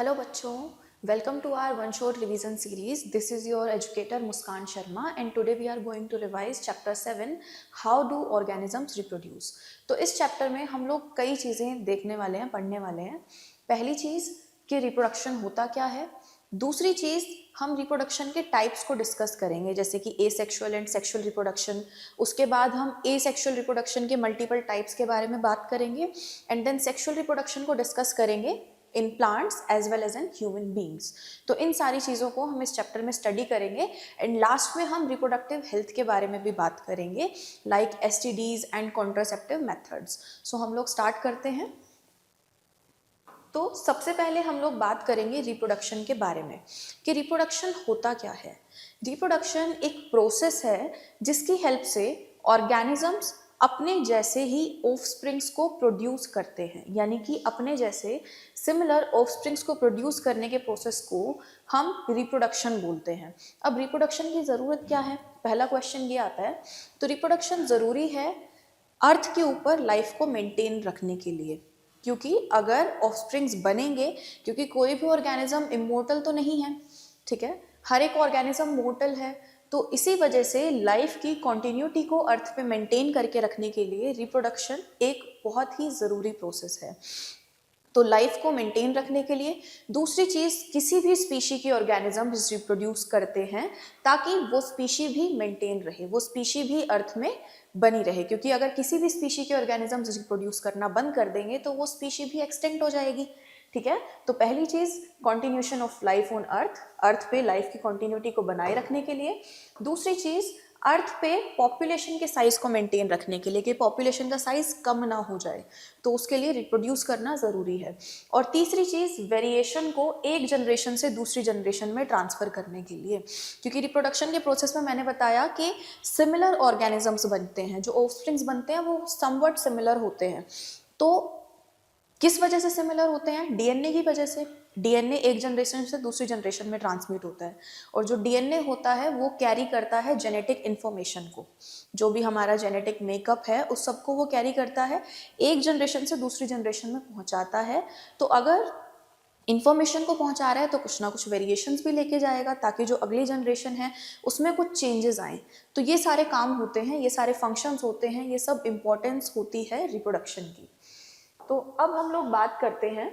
Hello बच्चों, welcome to our one shot revision series. This is your educator Muskan Sharma and today we are going to revise chapter 7 how do organisms reproduce. तो इस chapter में हम लोग कई चीज़ें देखने वाले हैं, पढ़ने वाले हैं. पहली चीज़ कि रिप्रोडक्शन होता क्या है. दूसरी चीज़, हम रिप्रोडक्शन के टाइप्स को डिस्कस करेंगे, जैसे कि एसेक्सुअल एंड सेक्सुअल रिप्रोडक्शन. उसके बाद हम एसेक्सुअल रिप्रोडक्शन के मल्टीपल टाइप्स के बारे में बात करेंगे एंड देन सेक्सुअल रिप्रोडक्शन को डिस्कस करेंगे in plants as well as in human beings. तो इन सारी चीज़ों को हम इस चैप्टर में स्टडी करेंगे एंड लास्ट में हम रिप्रोडक्टिव हेल्थ के बारे में भी बात करेंगे, like STDs and contraceptive methods. So हम लोग स्टार्ट करते हैं. तो सबसे पहले हम लोग बात करेंगे रिप्रोडक्शन के बारे में कि रिप्रोडक्शन होता क्या है. रिप्रोडक्शन एक प्रोसेस है जिसकी हेल्प से ऑर्गेनिजम्स अपने जैसे ही ऑफस्प्रिंग्स को प्रोड्यूस करते हैं, यानी कि अपने जैसे सिमिलर ऑफस्प्रिंग्स को प्रोड्यूस करने के प्रोसेस को हम रिप्रोडक्शन बोलते हैं. अब रिप्रोडक्शन की ज़रूरत क्या है, पहला क्वेश्चन ये आता है. तो रिप्रोडक्शन ज़रूरी है अर्थ के ऊपर लाइफ को मेंटेन रखने के लिए, क्योंकि अगर ऑफस्प्रिंग्स बनेंगे, क्योंकि कोई भी ऑर्गेनिज्म इमोर्टल तो नहीं है, ठीक है, हर एक ऑर्गेनिज्म मोर्टल है. तो इसी वजह से लाइफ की कॉन्टिन्यूटी को अर्थ पे मेंटेन करके रखने के लिए रिप्रोडक्शन एक बहुत ही ज़रूरी प्रोसेस है. तो लाइफ को मेंटेन रखने के लिए दूसरी चीज़, किसी भी स्पीशी के ऑर्गेनिज्म रिप्रोड्यूस करते हैं ताकि वो स्पीशी भी मेंटेन रहे, वो स्पीशी भी अर्थ में बनी रहे, क्योंकि अगर किसी भी स्पीशी के ऑर्गेनिज्म रिप्रोड्यूस करना बंद कर देंगे तो वो स्पीशी भी एक्सटिंक्ट हो जाएगी. ठीक है, तो पहली चीज़ continuation of life on earth, earth पे लाइफ की कॉन्टिन्यूटी को बनाए रखने के लिए. दूसरी चीज़, अर्थ पे पॉपुलेशन के साइज को मेंटेन रखने के लिए कि पॉपुलेशन का साइज कम ना हो जाए, तो उसके लिए रिप्रोड्यूस करना ज़रूरी है. और तीसरी चीज़, वेरिएशन को एक जनरेशन से दूसरी जनरेशन में ट्रांसफ़र करने के लिए, क्योंकि रिप्रोडक्शन के प्रोसेस में मैंने बताया कि सिमिलर ऑर्गेनिजम्स बनते हैं, जो ऑफस्प्रिंग्स बनते हैं वो समवट सिमिलर होते हैं. तो किस वजह से सिमिलर होते हैं? डीएनए की वजह से. डीएनए एक जनरेशन से दूसरी जनरेशन में ट्रांसमिट होता है, और जो डीएनए होता है वो कैरी करता है जेनेटिक इन्फॉर्मेशन को, जो भी हमारा जेनेटिक मेकअप है उस सबको वो कैरी करता है, एक जनरेशन से दूसरी जनरेशन में पहुंचाता है. तो अगर इन्फॉर्मेशन को पहुंचा रहा है तो कुछ ना कुछ वेरिएशंस भी लेके जाएगा, ताकि जो अगली जनरेशन है उसमें कुछ चेंजेस आए. तो ये सारे काम होते हैं, ये सारे फंक्शंस होते हैं, ये सब इम्पोर्टेंस होती है रिप्रोडक्शन की. तो अब हम लोग बात करते हैं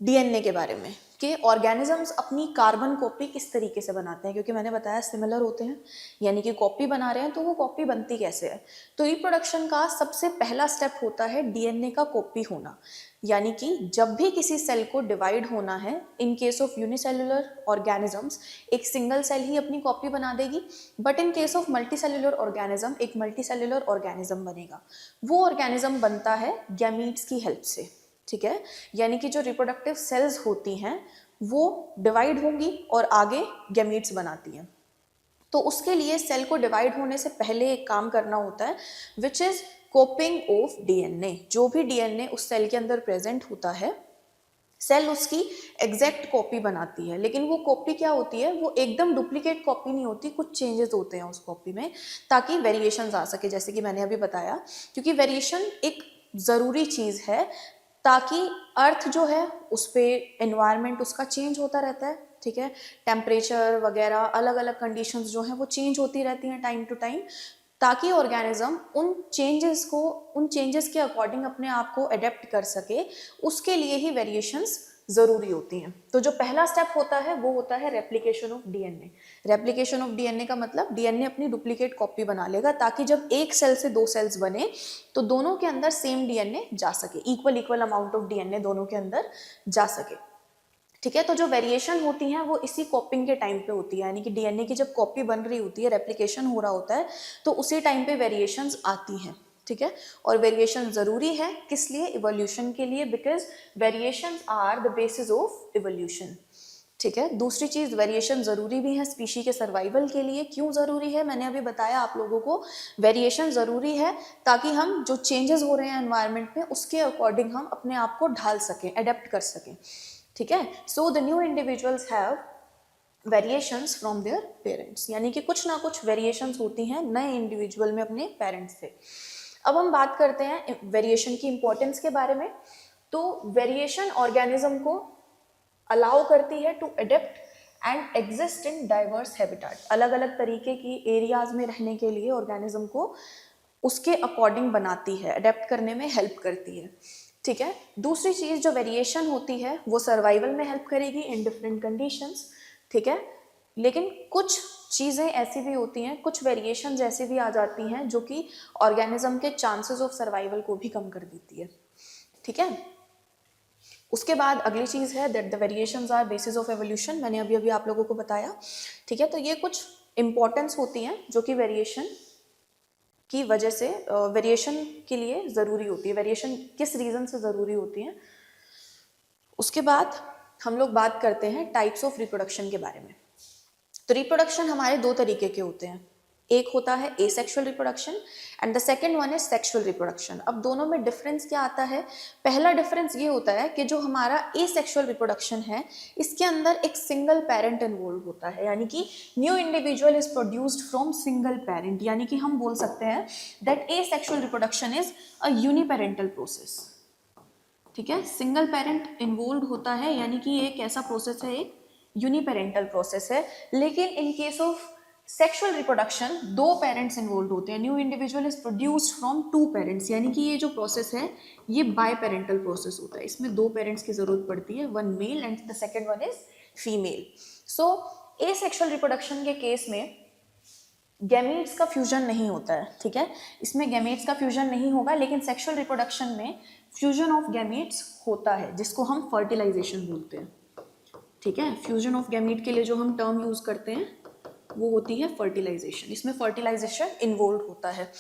डीएनए के बारे में कि ऑर्गेनिजम्स अपनी कार्बन कॉपी किस तरीके से बनाते हैं, क्योंकि मैंने बताया सिमिलर होते हैं, यानी कि कॉपी बना रहे हैं, तो वो कॉपी बनती कैसे है. तो रिप्रोडक्शन का सबसे पहला स्टेप होता है डीएनए का कॉपी होना, यानी कि जब भी किसी सेल को डिवाइड होना है, इन केस ऑफ यूनिसेलुलर ऑर्गेनिजम्स एक सिंगल सेल ही अपनी कॉपी बना देगी, but in case of multicellular organism एक मल्टीसेलुलर ऑर्गेनिज्म बनेगा. वो ऑर्गेनिज्म बनता है गैमीट्स की हेल्प से. ठीक है, यानी कि जो रिप्रोडक्टिव सेल्स होती हैं वो डिवाइड होंगी और आगे गैमीट्स बनाती हैं. तो उसके लिए सेल को डिवाइड होने से पहले एक काम करना होता है, विच इज कॉपिंग ऑफ डीएनए. जो भी डीएनए उस सेल के अंदर प्रेजेंट होता है, सेल उसकी एग्जैक्ट कॉपी बनाती है. लेकिन वो कॉपी क्या होती है, वो एकदम डुप्लीकेट कॉपी नहीं होती, कुछ चेंजेस होते हैं उस कॉपी में, ताकि वेरिएशंस आ सके, जैसे कि मैंने अभी बताया, क्योंकि वेरिएशन एक ज़रूरी चीज़ है, ताकि अर्थ जो है उस पर एनवायरनमेंट उसका चेंज होता रहता है. ठीक है, टेम्परेचर वगैरह अलग अलग कंडीशंस जो हैं वो चेंज होती रहती हैं टाइम टू टाइम, ताकि ऑर्गेनिज्म उन चेंजेस के अकॉर्डिंग अपने आप को अडेप्ट कर सके. उसके लिए ही वेरिएशंस ज़रूरी होती हैं. तो जो पहला स्टेप होता है वो होता है replication of DNA. Replication of DNA का मतलब डीएनए अपनी डुप्लीकेट कॉपी बना लेगा, ताकि जब एक सेल से दो सेल्स बने तो दोनों के अंदर सेम डीएनए जा सके, इक्वल अमाउंट ऑफ डीएनए दोनों के अंदर जा सके. ठीक है, तो जो वेरिएशन होती हैं वो इसी कॉपिंग के टाइम पे होती है, यानी कि डीएनए की जब कॉपी बन रही होती है, रेप्लिकेशन हो रहा होता है, तो उसी टाइम पे वेरिएशंस आती हैं. ठीक है, और वेरिएशन ज़रूरी है किस लिए? इवोल्यूशन के लिए, because variations are the basis of evolution. ठीक है, दूसरी चीज़, वेरिएशन ज़रूरी भी है स्पीशी के सर्वाइवल के लिए. क्यों ज़रूरी है, मैंने अभी बताया आप लोगों को. वेरिएशन ज़रूरी है ताकि हम जो चेंजेस हो रहे हैं एनवायरनमेंट में उसके अकॉर्डिंग हम अपने आप को ढाल सकें, अडेप्ट कर सकें. ठीक है, so the new individuals have variations from their parents, यानी कि कुछ ना कुछ वेरिएशंस होती हैं नए इंडिविजुअल में अपने पेरेंट्स से. अब हम बात करते हैं वेरिएशन की इंपॉर्टेंस के बारे में. तो वेरिएशन ऑर्गेनिज्म को अलाउ करती है to adapt and exist in diverse habitat, अलग अलग तरीके की एरियाज में रहने के लिए ऑर्गेनिज्म को उसके अकॉर्डिंग बनाती है, अडेप्ट करने में हेल्प करती है, ठीक है। दूसरी चीज जो वेरिएशन होती है वो सर्वाइवल में हेल्प करेगी इन डिफरेंट कंडीशंस, ठीक है। लेकिन कुछ चीज़ें ऐसी भी होती हैं, कुछ वेरिएशंस ऐसी भी आ जाती हैं जो कि ऑर्गेनिज्म के चांसेस ऑफ सर्वाइवल को भी कम कर देती है, ठीक है। उसके बाद अगली चीज़ है that the variations are basis of evolution, मैंने अभी अभी आप लोगों को बताया, ठीक है। तो ये कुछ इंपॉर्टेंस होती हैं जो कि वेरिएशन की वजह से, वेरिएशन के लिए ज़रूरी होती है, वेरिएशन किस रीज़न से ज़रूरी होती है। उसके बाद हम लोग बात करते हैं टाइप्स ऑफ रिप्रोडक्शन के बारे में। तो रिप्रोडक्शन हमारे दो तरीके के होते हैं, एक होता है asexual reproduction and the second one is sexual reproduction. अब दोनों में डिफरेंस क्या आता है? पहला डिफरेंस ये होता है कि जो हमारा एसेक्सुअल रिप्रोडक्शन है इसके अंदर एक सिंगल पेरेंट इन्वॉल्व होता है, यानी कि new individual is produced from single parent, यानी कि हम बोल सकते हैं that asexual reproduction is a uniparental process, ठीक है। सिंगल पेरेंट इन्वॉल्व होता है, यानी कि एक ऐसा प्रोसेस है, एक यूनिपेरेंटल प्रोसेस है। लेकिन in case of sexual reproduction दो पेरेंट्स इन्वॉल्व होते हैं, new individual is produced from two parents, यानी कि ये जो प्रोसेस है ये बाय पेरेंटल प्रोसेस होता है, इसमें दो पेरेंट्स की जरूरत पड़ती है, one male and the second one is female. So asexual reproduction के केस में गैमीट्स का फ्यूजन नहीं होता है, ठीक है, इसमें गैमीट्स का फ्यूजन नहीं होगा, लेकिन सेक्सुअल रिप्रोडक्शन में फ्यूजन ऑफ गैमीट्स होता है जिसको हम फर्टिलाइजेशन बोलते हैं, ठीक है। फ्यूजन ऑफ गैमीट के लिए जो हम टर्म यूज करते हैं वो होती है फर्टिलाइजेशन, इसमें फर्टिलाइजेशन इन्वॉल्व होता है।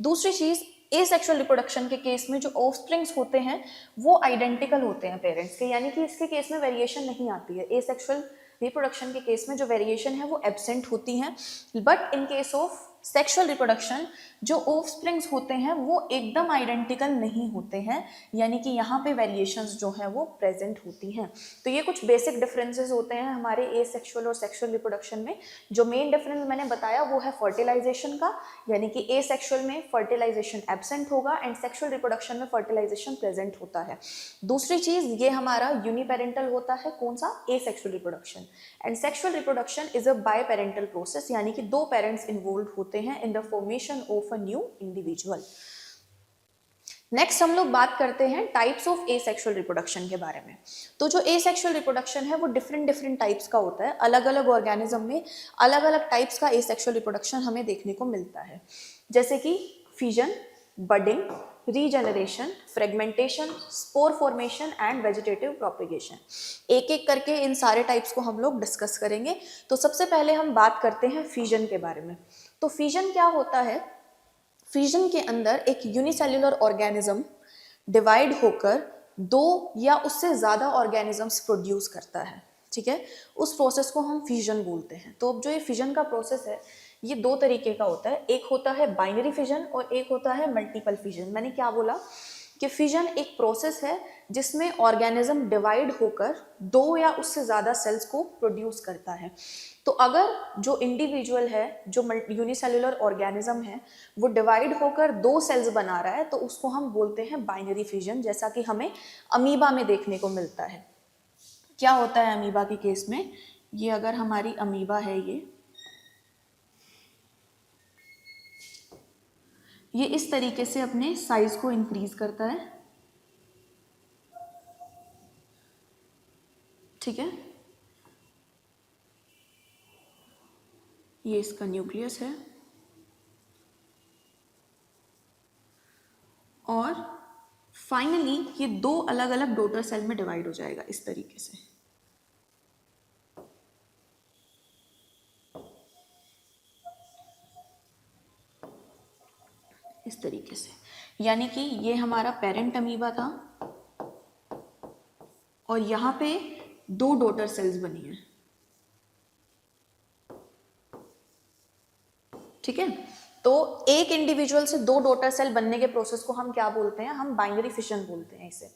दूसरी चीज, एसेक्सुअल रिप्रोडक्शन के केस में जो ऑफस्प्रिंग्स होते हैं वो आइडेंटिकल होते हैं पेरेंट्स के, यानी कि इसके केस में वेरिएशन नहीं आती है। एसेक्सुअल रिप्रोडक्शन के केस में जो वेरिएशन है वो एब्सेंट होती हैं, but in case of sexual reproduction जो ऑफस्प्रिंग्स होते हैं वो एकदम आइडेंटिकल नहीं होते हैं, यानी कि यहाँ पे वेरिएशंस जो हैं वो प्रेजेंट होती हैं। तो ये कुछ बेसिक डिफरेंसेस होते हैं हमारे एसेक्सुअल और सेक्सुअल रिप्रोडक्शन में। जो मेन डिफरेंस मैंने बताया वो है फर्टिलाइजेशन का, यानी कि एसेक्सुअल में फर्टिलाइजेशन एब्सेंट होगा एंड सेक्सुअल रिप्रोडक्शन में फर्टिलाइजेशन प्रेजेंट होता है। दूसरी चीज, ये हमारा यूनिपेरेंटल होता है, कौन सा? Asexual reproduction. And sexual reproduction is a biparental process, यानी कि दो पेरेंट्स इन्वॉल्व होते हैं in the formation of a new individual. Next हम लोग बात करते हैं टाइप्स ऑफ एसेक्सुअल रिप्रोडक्शन के बारे में। तो जो एसेक्सुअल रिप्रोडक्शन है वो डिफरेंट टाइप्स का होता है, अलग अलग ऑर्गेनिज्म में अलग अलग टाइप्स का एसेक्सुअल रिप्रोडक्शन हमें देखने को मिलता है, जैसे कि fission, budding, regeneration, fragmentation, spore formation and vegetative propagation. एक एक करके इन सारे टाइप्स को हम लोग डिस्कस करेंगे। तो सबसे पहले हम बात करते हैं फिजन के बारे में। तो फिजन क्या होता है? फिजन के अंदर एक यूनिसेल्युलर ऑर्गेनिज्म डिवाइड होकर दो या उससे ज़्यादा ऑर्गेनिजम्स प्रोड्यूस करता है, ठीक है। उस प्रोसेस को हम फिजन बोलते हैं। तो अब जो ये फिजन का प्रोसेस है ये दो तरीके का होता है, एक होता है बाइनरी फिजन और एक होता है मल्टीपल फिजन। मैंने क्या बोला कि फिजन एक प्रोसेस है जिसमें ऑर्गेनिज्म डिवाइड होकर दो या उससे ज़्यादा सेल्स को प्रोड्यूस करता है। तो अगर जो इंडिविजुअल है, जो यूनिसेल्युलर ऑर्गेनिज्म है, वो डिवाइड होकर दो सेल्स बना रहा है तो उसको हम बोलते हैं बाइनरी फिजन, जैसा कि हमें अमीबा में देखने को मिलता है। क्या होता है अमीबा के केस में? ये अगर हमारी अमीबा है, ये इस तरीके से अपने साइज को इंक्रीज करता है, ठीक है। ये इसका न्यूक्लियस है और फाइनली ये दो अलग अलग डॉटर सेल में डिवाइड हो जाएगा इस तरीके से। इस तरीके से, यानी कि ये हमारा पेरेंट अमीबा था और यहाँ पे दो डॉटर सेल्स बनी है, ठीक है। तो एक इंडिविजुअल से दो डॉटर सेल बनने के प्रोसेस को हम क्या बोलते हैं? हम बाइनरी फिजन बोलते हैं इसे,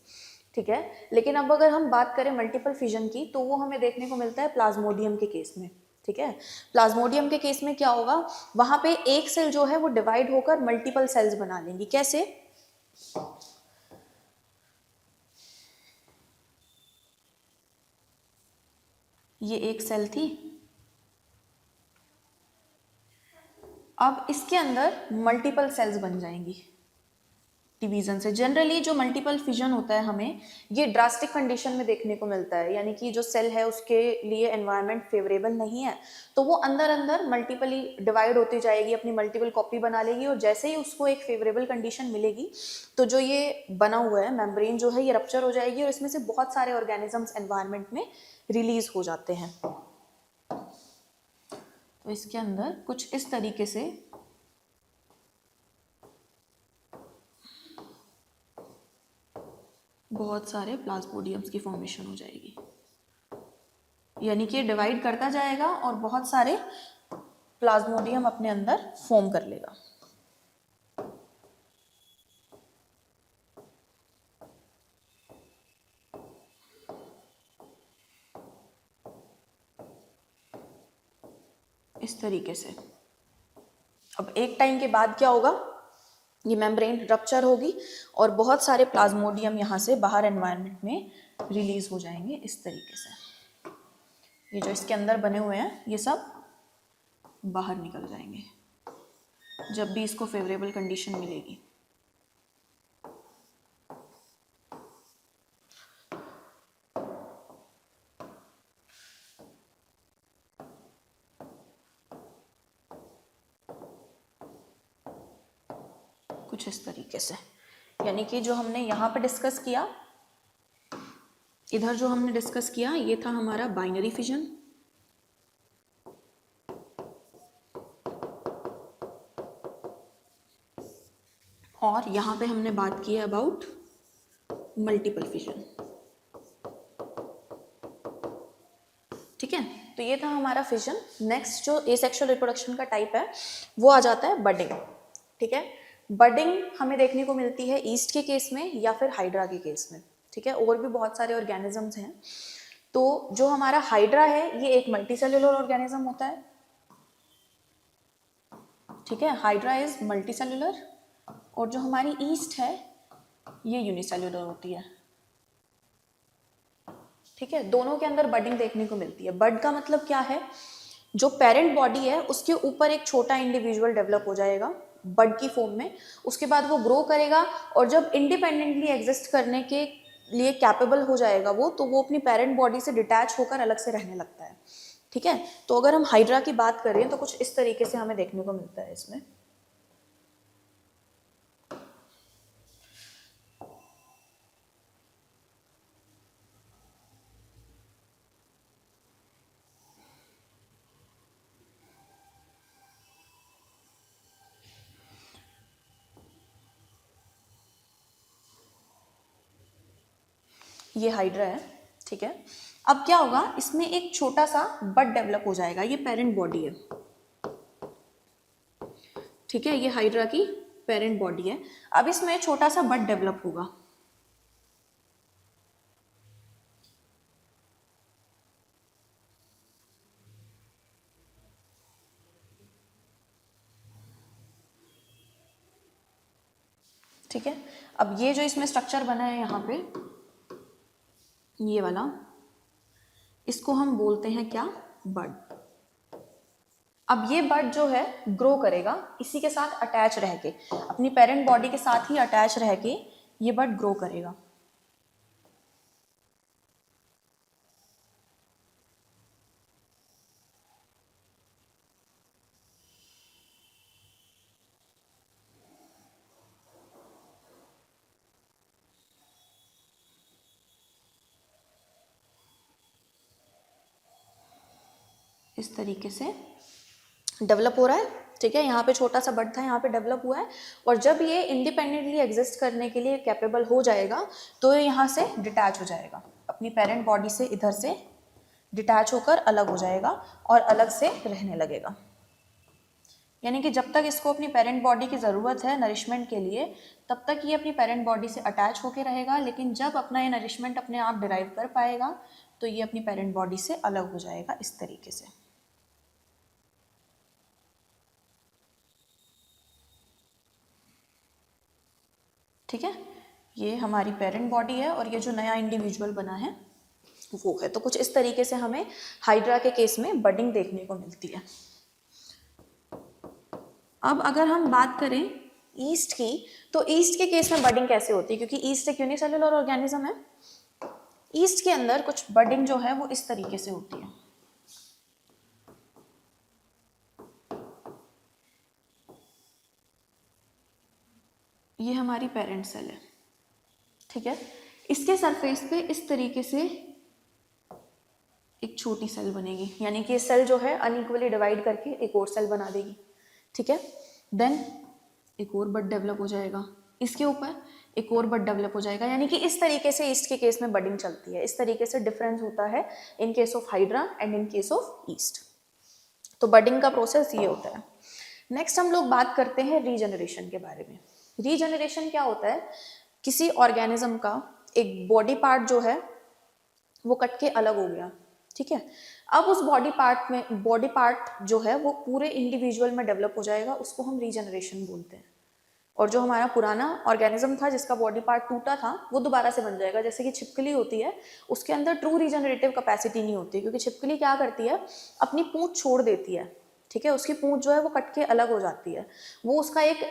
ठीक है। लेकिन अब अगर हम बात करें मल्टीपल फिजन की तो वो हमें देखने को मिलता है प्लाज्मोडियम के केस में, ठीक है। प्लाज्मोडियम के केस में क्या होगा? वहां पे एक सेल जो है वो डिवाइड होकर मल्टीपल सेल्स बना लेंगी। कैसे? ये एक सेल थी। अब इसके अंदर मल्टीपल सेल्स बन जाएंगी डिवीजन से। जनरली जो मल्टीपल फिजन होता है हमें ये ड्रास्टिक कंडीशन में देखने को मिलता है, यानी कि जो सेल है उसके लिए एनवायरनमेंट फेवरेबल नहीं है, तो वो अंदर अंदर मल्टीपली डिवाइड होती जाएगी, अपनी मल्टीपल कॉपी बना लेगी, और जैसे ही उसको एक फेवरेबल कंडीशन मिलेगी तो जो ये बना हुआ है मेम्ब्रेन जो है ये रप्चर हो जाएगी और इसमें से बहुत सारे ऑर्गेनिजम्स एनवायरनमेंट में रिलीज हो जाते हैं। तो इसके अंदर कुछ इस तरीके से बहुत सारे प्लाज्मोडियम्स की फॉर्मेशन हो जाएगी, यानी कि डिवाइड करता जाएगा और बहुत सारे प्लाज्मोडियम अपने अंदर फॉर्म कर लेगा। इस तरीके से। अब एक टाइम के बाद क्या होगा, ये मेम्ब्रेन रप्चर होगी और बहुत सारे प्लाज्मोडियम यहाँ से बाहर एनवायरनमेंट में रिलीज हो जाएंगे इस तरीके से। ये जो इसके अंदर बने हुए हैं ये सब बाहर निकल जाएंगे जब भी इसको फेवरेबल कंडीशन मिलेगी। कुछ इस तरीके से, यानी कि जो हमने यहाँ पे डिस्कस किया, इधर जो हमने डिस्कस किया ये था हमारा बाइनरी फिजन, और यहाँ पे हमने बात की है अबाउट मल्टीपल फिजन। ठीक है, तो ये था हमारा फिजन। नेक्स्ट जो एसेक्सुअल रिप्रोडक्शन का टाइप है वो आ जाता है बडिंग। ठीक है, बडिंग हमें देखने को मिलती है ईस्ट के केस में या फिर हाइड्रा के केस में। ठीक है, और भी बहुत सारे ऑर्गेनिजम्स हैं। तो जो हमारा हाइड्रा है ये एक मल्टीसेल्युलर ऑर्गेनिज्म होता है। ठीक है, हाइड्रा इज मल्टीसेल्युलर, और जो हमारी ईस्ट है ये यूनिसेल्युलर होती है। ठीक है, दोनों के अंदर बडिंग देखने को मिलती है। बड का मतलब क्या है, जो पेरेंट बॉडी है उसके ऊपर एक छोटा इंडिविजुअल डेवलप हो जाएगा बड की फॉर्म में, उसके बाद वो ग्रो करेगा और जब इंडिपेंडेंटली एग्जिस्ट करने के लिए कैपेबल हो जाएगा वो, तो वो अपनी पेरेंट बॉडी से डिटैच होकर अलग से रहने लगता है। ठीक है, तो अगर हम हाइड्रा की बात करें तो कुछ इस तरीके से हमें देखने को मिलता है इसमें। ये हाइड्रा है। ठीक है, अब क्या होगा, इसमें एक छोटा सा बड डेवलप हो जाएगा, ये पेरेंट बॉडी है। ठीक है, ये हाइड्रा की पेरेंट बॉडी है। अब इसमें छोटा सा बड डेवलप होगा। ठीक है, अब ये जो इसमें स्ट्रक्चर बना है यहाँ पे, ये वाला, इसको हम बोलते हैं क्या, बड। अब ये बड जो है ग्रो करेगा इसी के साथ अटैच रह के, अपनी पेरेंट बॉडी के साथ ही अटैच रह के ये बड ग्रो करेगा। इस तरीके से डेवलप हो रहा है। ठीक है, यहाँ पे छोटा सा बड था, यहाँ पे डेवलप हुआ है, और जब ये इंडिपेंडेंटली एग्जिस्ट करने के लिए कैपेबल हो जाएगा तो ये यहाँ से डिटैच हो जाएगा, अपनी पेरेंट बॉडी से इधर से डिटैच होकर अलग हो जाएगा और अलग से रहने लगेगा। यानी कि जब तक इसको अपनी पेरेंट बॉडी की ज़रूरत है नरिशमेंट के लिए, तब तक ये अपनी पेरेंट बॉडी से अटैच होकर रहेगा, लेकिन जब अपना ये नरिशमेंट अपने आप डिराइव कर पाएगा तो ये अपनी पेरेंट बॉडी से अलग हो जाएगा इस तरीके से। ठीक है, ये हमारी पेरेंट बॉडी है और ये जो नया इंडिविजुअल बना है वो है। तो कुछ इस तरीके से हमें हाइड्रा के केस में बडिंग देखने को मिलती है। अब अगर हम बात करें ईस्ट की, तो ईस्ट के केस में बडिंग कैसे होती है, क्योंकि ईस्ट एक यूनिसेलुलर ऑर्गेनिज्म है। ईस्ट के अंदर कुछ बडिंग जो है वो इस तरीके से होती है। ये हमारी पेरेंट सेल है, ठीक है। इसके सरफेस पे इस तरीके से एक छोटी सेल बनेगी, यानी कि सेल जो है अनइक्वली डिवाइड करके एक और सेल बना देगी, ठीक है। देन एक और बड डेवलप हो जाएगा, इसके ऊपर एक और बड डेवलप हो जाएगा, यानी कि इस तरीके से ईस्ट के केस में बडिंग चलती है। इस तरीके से डिफरेंस होता है इन case of hydra and in case of east. तो बडिंग का प्रोसेस ये होता है। नेक्स्ट हम लोग बात करते हैं रीजनरेशन के बारे में। रीजनरेशन क्या होता है, किसी ऑर्गेनिज्म का एक बॉडी पार्ट जो है वो कट के अलग हो गया, ठीक है। अब उस बॉडी पार्ट जो है वो पूरे इंडिविजुअल में डेवलप हो जाएगा, उसको हम रीजनरेशन बोलते हैं। और जो हमारा पुराना ऑर्गेनिज्म था जिसका बॉडी पार्ट टूटा था वो दोबारा से बन जाएगा। जैसे कि छिपकली होती है, उसके अंदर ट्रू रीजनरेटिव कैपेसिटी नहीं होती, क्योंकि छिपकली क्या करती है, अपनी पूंछ छोड़ देती है, ठीक है। उसकी पूंछ जो है वो कट के अलग हो जाती है। वो उसका एक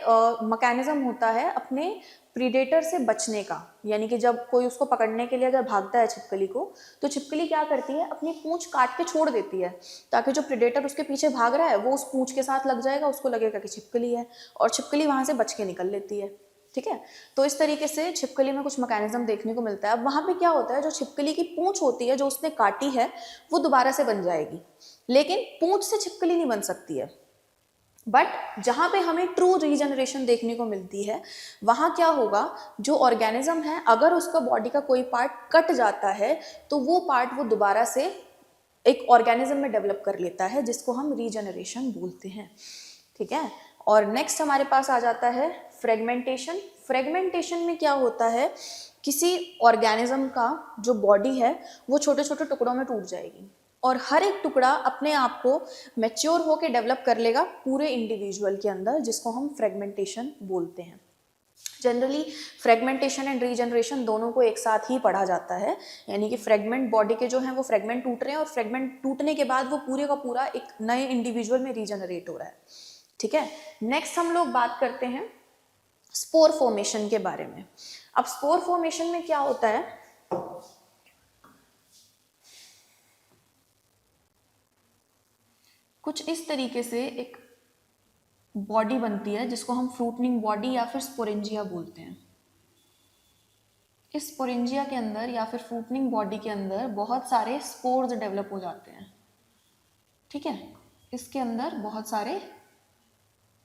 मैकेनिज्म होता है अपने प्रीडेटर से बचने का, यानी कि जब कोई उसको पकड़ने के लिए अगर भागता है छिपकली को, तो छिपकली क्या करती है, अपनी पूंछ काट के छोड़ देती है, ताकि जो प्रीडेटर उसके पीछे भाग रहा है वो उस पूंछ के साथ लग जाएगा, उसको लगेगा कि छिपकली है, और छिपकली वहां से बच के निकल लेती है, ठीक है। तो इस तरीके से छिपकली में कुछ मैकेनिज्म देखने को मिलता है। अब वहां पे क्या होता है, जो छिपकली की पूंछ होती है जो उसने काटी है वो दोबारा से बन जाएगी, लेकिन पूंछ से छिपकली नहीं बन सकती है। बट जहां पे हमें ट्रू रीजनरेशन देखने को मिलती है, वहां क्या होगा, जो ऑर्गेनिज्म है अगर उसका बॉडी का कोई पार्ट कट जाता है तो वो पार्ट वो दोबारा से एक ऑर्गेनिज्म में डेवलप कर लेता है, जिसको हम रीजनरेशन बोलते हैं, ठीक है। और नेक्स्ट हमारे पास आ जाता है फ्रेगमेंटेशन। फ्रेगमेंटेशन में क्या होता है, किसी ऑर्गेनिज्म का जो बॉडी है वो छोटे छोटे टुकड़ों में टूट जाएगी, और हर एक टुकड़ा अपने आप को मैच्योर होकर डेवलप कर लेगा पूरे इंडिविजुअल के अंदर, जिसको हम फ्रेगमेंटेशन बोलते हैं। जनरली फ्रेगमेंटेशन एंड रीजनरेशन दोनों को एक साथ ही पढ़ा जाता है, यानी कि फ्रेगमेंट बॉडी के जो हैं वो फ्रेगमेंट टूट रहे हैं, और फ्रेगमेंट टूटने के बाद वो पूरे का पूरा एक नए इंडिविजुअल में रीजनरेट हो रहा है, ठीक है। नेक्स्ट हम लोग बात करते हैं स्पोर फॉर्मेशन के बारे में। अब स्पोर फॉर्मेशन में क्या होता है, कुछ इस तरीके से एक बॉडी बनती है जिसको हम फ्रूटनिंग बॉडी या फिर स्पोरेंजिया बोलते हैं। इस स्पोरेंजिया के अंदर या फिर फ्रूटनिंग बॉडी के अंदर बहुत सारे स्पोर्स डेवलप हो जाते हैं, ठीक है। इसके अंदर बहुत सारे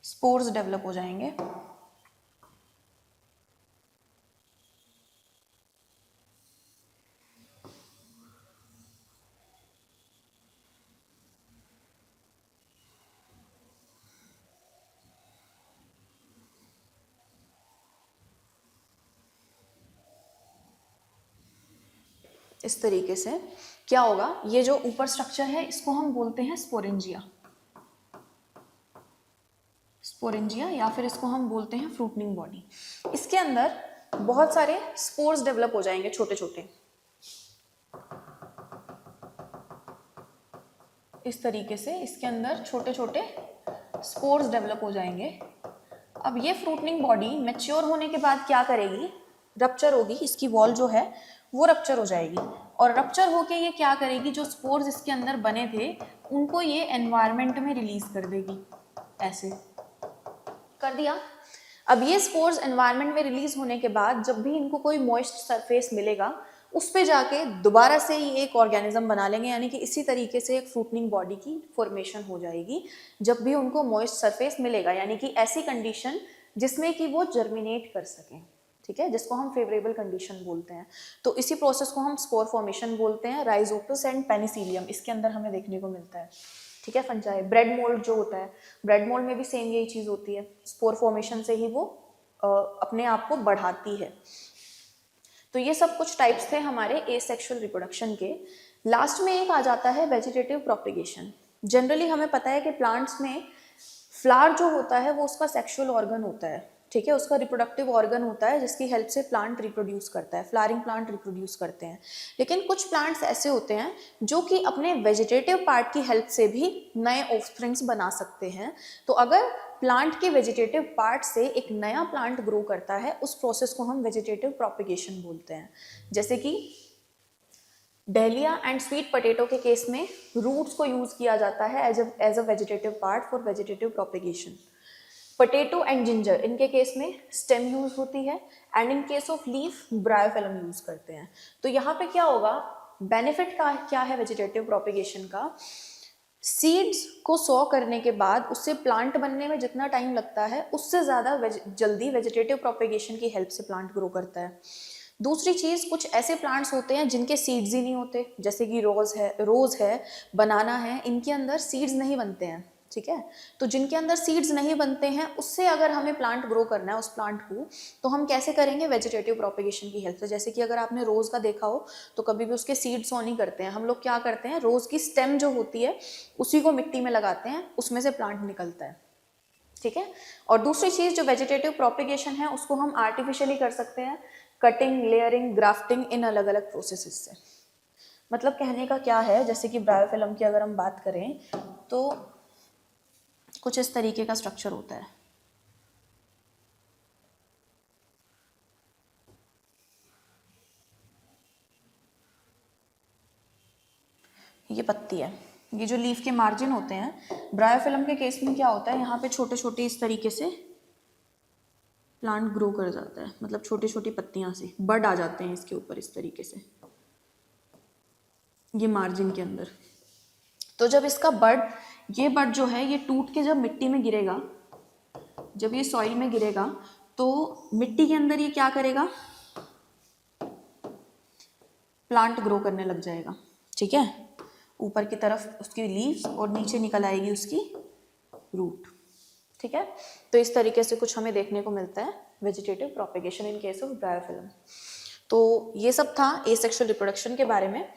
स्पोर्स डेवलप हो जाएंगे। इस तरीके से क्या होगा, ये जो ऊपर स्ट्रक्चर है इसको हम बोलते हैं स्पोरेंजिया, स्पोरेंजिया या फिर इसको हम बोलते हैं फ्रूटनिंग बॉडी। इसके अंदर बहुत सारे स्पोर्स डेवलप हो जाएंगे छोटे छोटे, इस तरीके से इसके अंदर छोटे छोटे स्पोर्स डेवलप हो जाएंगे। अब ये फ्रूटनिंग बॉडी मैच्योर होने के बाद क्या करेगी, रप्चर होगी, इसकी वॉल जो है वो रप्चर हो जाएगी, और रप्चर होके ये क्या करेगी, जो स्पोर्स इसके अंदर बने थे उनको ये एनवायरनमेंट में रिलीज कर देगी, ऐसे कर दिया। अब ये स्पोर्स एनवायरनमेंट में रिलीज होने के बाद जब भी इनको कोई मॉइस्ट सरफेस मिलेगा उस पे जाके दोबारा से ही एक ऑर्गेनिज्म बना लेंगे, यानी कि इसी तरीके से एक फ्रूटनिंग बॉडी की फॉर्मेशन हो जाएगी जब भी उनको मॉइस्ट सरफेस मिलेगा, यानी कि ऐसी कंडीशन जिसमें कि वो जर्मिनेट कर सकें, ठीक है, जिसको हम फेवरेबल कंडीशन बोलते हैं। तो इसी प्रोसेस को हम स्पोर फॉर्मेशन बोलते हैं। राइजोप्टस एंड पेनिसिलियम इसके अंदर हमें देखने को मिलता है, ठीक है। फंजाई ब्रेड मोल्ड जो होता है, ब्रेड मोल्ड में भी सेम यही चीज़ होती है, स्पोर फॉर्मेशन से ही वो अपने आप को बढ़ाती है। तो ये सब कुछ टाइप्स थे हमारे एसेक्सुअल रिप्रोडक्शन के। लास्ट में एक आ जाता है वेजिटेटिव प्रोपिगेशन। जनरली हमें पता है कि प्लांट्स में फ्लावर जो होता है वो उसका सेक्सुअल ऑर्गन होता है, ठीक है, उसका रिप्रोडक्टिव ऑर्गन होता है जिसकी हेल्प से प्लांट रिप्रोड्यूस करता है, फ्लावरिंग प्लांट रिप्रोड्यूस करते हैं। लेकिन कुछ प्लांट्स ऐसे होते हैं जो कि अपने वेजिटेटिव पार्ट की हेल्प से भी नए ऑफस्प्रिंग्स बना सकते हैं। तो अगर प्लांट के वेजिटेटिव पार्ट से एक नया प्लांट ग्रो करता है, उस प्रोसेस को हम वेजिटेटिव प्रोपिगेशन बोलते हैं। जैसे कि डहलिया एंड स्वीट पोटैटो के केस में रूट्स को यूज किया जाता है as a vegetative part for vegetative propagation. Potato and ginger, इनके केस में स्टेम यूज होती है, and in case of leaf bryophyllum use करते हैं। तो यहाँ पे क्या होगा, बेनिफिट का क्या है वेजिटेटिव प्रोपिगेशन का, सीड्स को सॉ करने के बाद उससे प्लांट बनने में जितना टाइम लगता है उससे ज़्यादा जल्दी वेजिटेटिव प्रोपिगेशन की हेल्प से प्लांट ग्रो करता है। दूसरी चीज़, कुछ ऐसे प्लांट्स होते हैं जिनके सीड्स ही नहीं होते, जैसे कि रोज़ है, बनाना है, इनके अंदर सीड्स नहीं बनते हैं। ठीक है, तो जिनके अंदर सीड्स नहीं बनते हैं उससे अगर हमें प्लांट ग्रो करना है उस प्लांट को, तो हम कैसे करेंगे, वेजिटेटिव प्रोपिगेशन की हेल्प से। जैसे कि अगर आपने रोज़ का देखा हो तो कभी भी उसके सीड्स सॉ नहीं करते हैं, हम लोग क्या करते हैं, रोज़ की स्टेम जो होती है उसी को मिट्टी में लगाते हैं, उसमें से प्लांट निकलता है। ठीक है, और दूसरी चीज़ जो वेजिटेटिव प्रोपिगेशन है उसको हम आर्टिफिशियली कर सकते हैं, कटिंग, लेयरिंग, ग्राफ्टिंग, इन अलग अलग प्रोसेसेस से। मतलब कहने का क्या है, जैसे कि ब्रायोफिलम की अगर हम बात करें तो कुछ इस तरीके का स्ट्रक्चर होता है। ये पत्ती है, ये जो लीफ के मार्जिन होते हैं, ब्रायोफिलम के केस में क्या होता है, यहाँ पे छोटे छोटे इस तरीके से प्लांट ग्रो कर जाता है, मतलब छोटी छोटी पत्तियां से बड आ जाते हैं इसके ऊपर इस तरीके से, ये मार्जिन के अंदर। तो जब इसका ये बड जो है ये टूट के जब मिट्टी में गिरेगा, जब ये सॉइल में गिरेगा तो मिट्टी के अंदर ये क्या करेगा, प्लांट ग्रो करने लग जाएगा। ठीक है, ऊपर की तरफ उसकी लीव्स और नीचे निकल आएगी उसकी रूट। ठीक है, तो इस तरीके से कुछ हमें देखने को मिलता है vegetative propagation in case of bryophyllum. तो ये सब था एसेक्सुअल रिप्रोडक्शन के बारे में।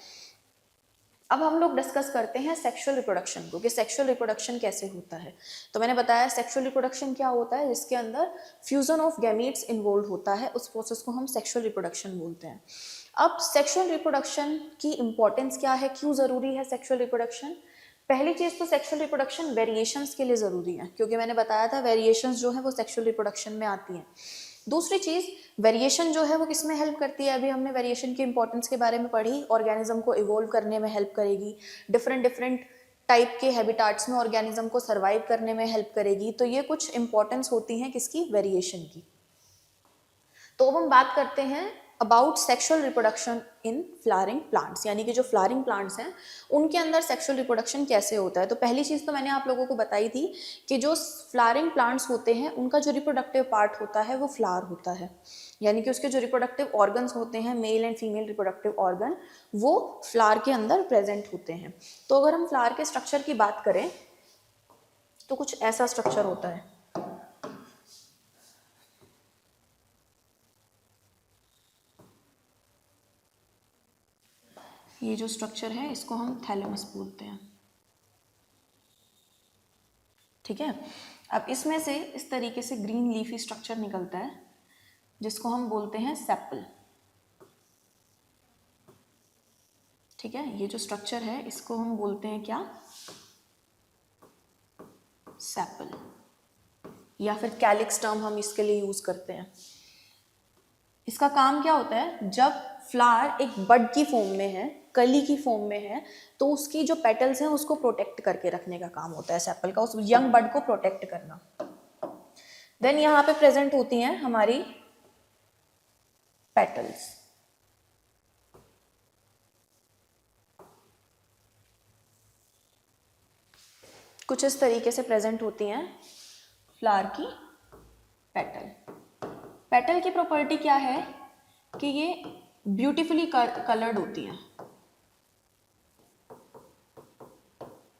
अब हम लोग डिस्कस करते हैं सेक्सुअल रिप्रोडक्शन को, कि सेक्सुअल रिप्रोडक्शन कैसे होता है। तो मैंने बताया सेक्सुअल रिप्रोडक्शन क्या होता है, जिसके अंदर फ्यूजन ऑफ गैमीट्स इन्वॉल्व होता है, उस प्रोसेस को हम सेक्सुअल रिप्रोडक्शन बोलते हैं। अब सेक्सुअल रिप्रोडक्शन की इंपॉर्टेंस क्या है, क्यों ज़रूरी है सेक्सुअल रिप्रोडक्शन। पहली चीज़ तो सेक्सुअल रिप्रोडक्शन वेरिएशंस के लिए ज़रूरी है, क्योंकि मैंने बताया था वेरिएशंस जो है वो सेक्सुअल रिप्रोडक्शन में आती हैं। दूसरी चीज़, वेरिएशन जो है वो किस में हेल्प करती है, अभी हमने वेरिएशन की इंपॉर्टेंस के बारे में पढ़ी, ऑर्गेनिज्म को इवोल्व करने में हेल्प करेगी, डिफरेंट डिफरेंट टाइप के हैबिटाट्स में ऑर्गेनिज्म को सर्वाइव करने में हेल्प करेगी। तो ये कुछ इंपॉर्टेंस होती हैं किसकी, वेरिएशन की। तो अब हम बात करते हैं about sexual reproduction in flowering plants, यानी कि जो फ्लावरिंग प्लांट्स हैं उनके अंदर सेक्सुअल रिप्रोडक्शन कैसे होता है। तो पहली चीज़ तो मैंने आप लोगों को बताई थी कि जो फ्लावरिंग प्लांट्स होते हैं उनका जो रिप्रोडक्टिव पार्ट होता है वो फ्लावर होता है, यानी कि उसके जो रिप्रोडक्टिव ऑर्गन्स होते हैं, male and female reproductive organ, वो फ्लावर के अंदर प्रेजेंट होते हैं। तो अगर हम फ्लावर के स्ट्रक्चर की बात करें तो कुछ ऐसा स्ट्रक्चर होता है। ये जो स्ट्रक्चर है इसको हम थैलेमस बोलते हैं। ठीक है, अब इसमें से इस तरीके से ग्रीन लीफी स्ट्रक्चर निकलता है जिसको हम बोलते हैं सेपल। ठीक है, ये जो स्ट्रक्चर है इसको हम बोलते हैं क्या, सेपल, या फिर कैलिक्स टर्म हम इसके लिए यूज करते हैं। इसका काम क्या होता है, जब फ्लावर एक बड की फॉर्म में है, कली की फॉर्म में है, तो उसकी जो पेटल्स हैं उसको प्रोटेक्ट करके रखने का काम होता है सेपल का, उस यंग बड को प्रोटेक्ट करना। देन यहाँ पे प्रेजेंट होती हैं हमारी पेटल्स। कुछ इस तरीके से प्रेजेंट होती हैं फ्लावर की पेटल। पेटल की प्रॉपर्टी क्या है कि ये ब्यूटीफुली कलर्ड होती हैं।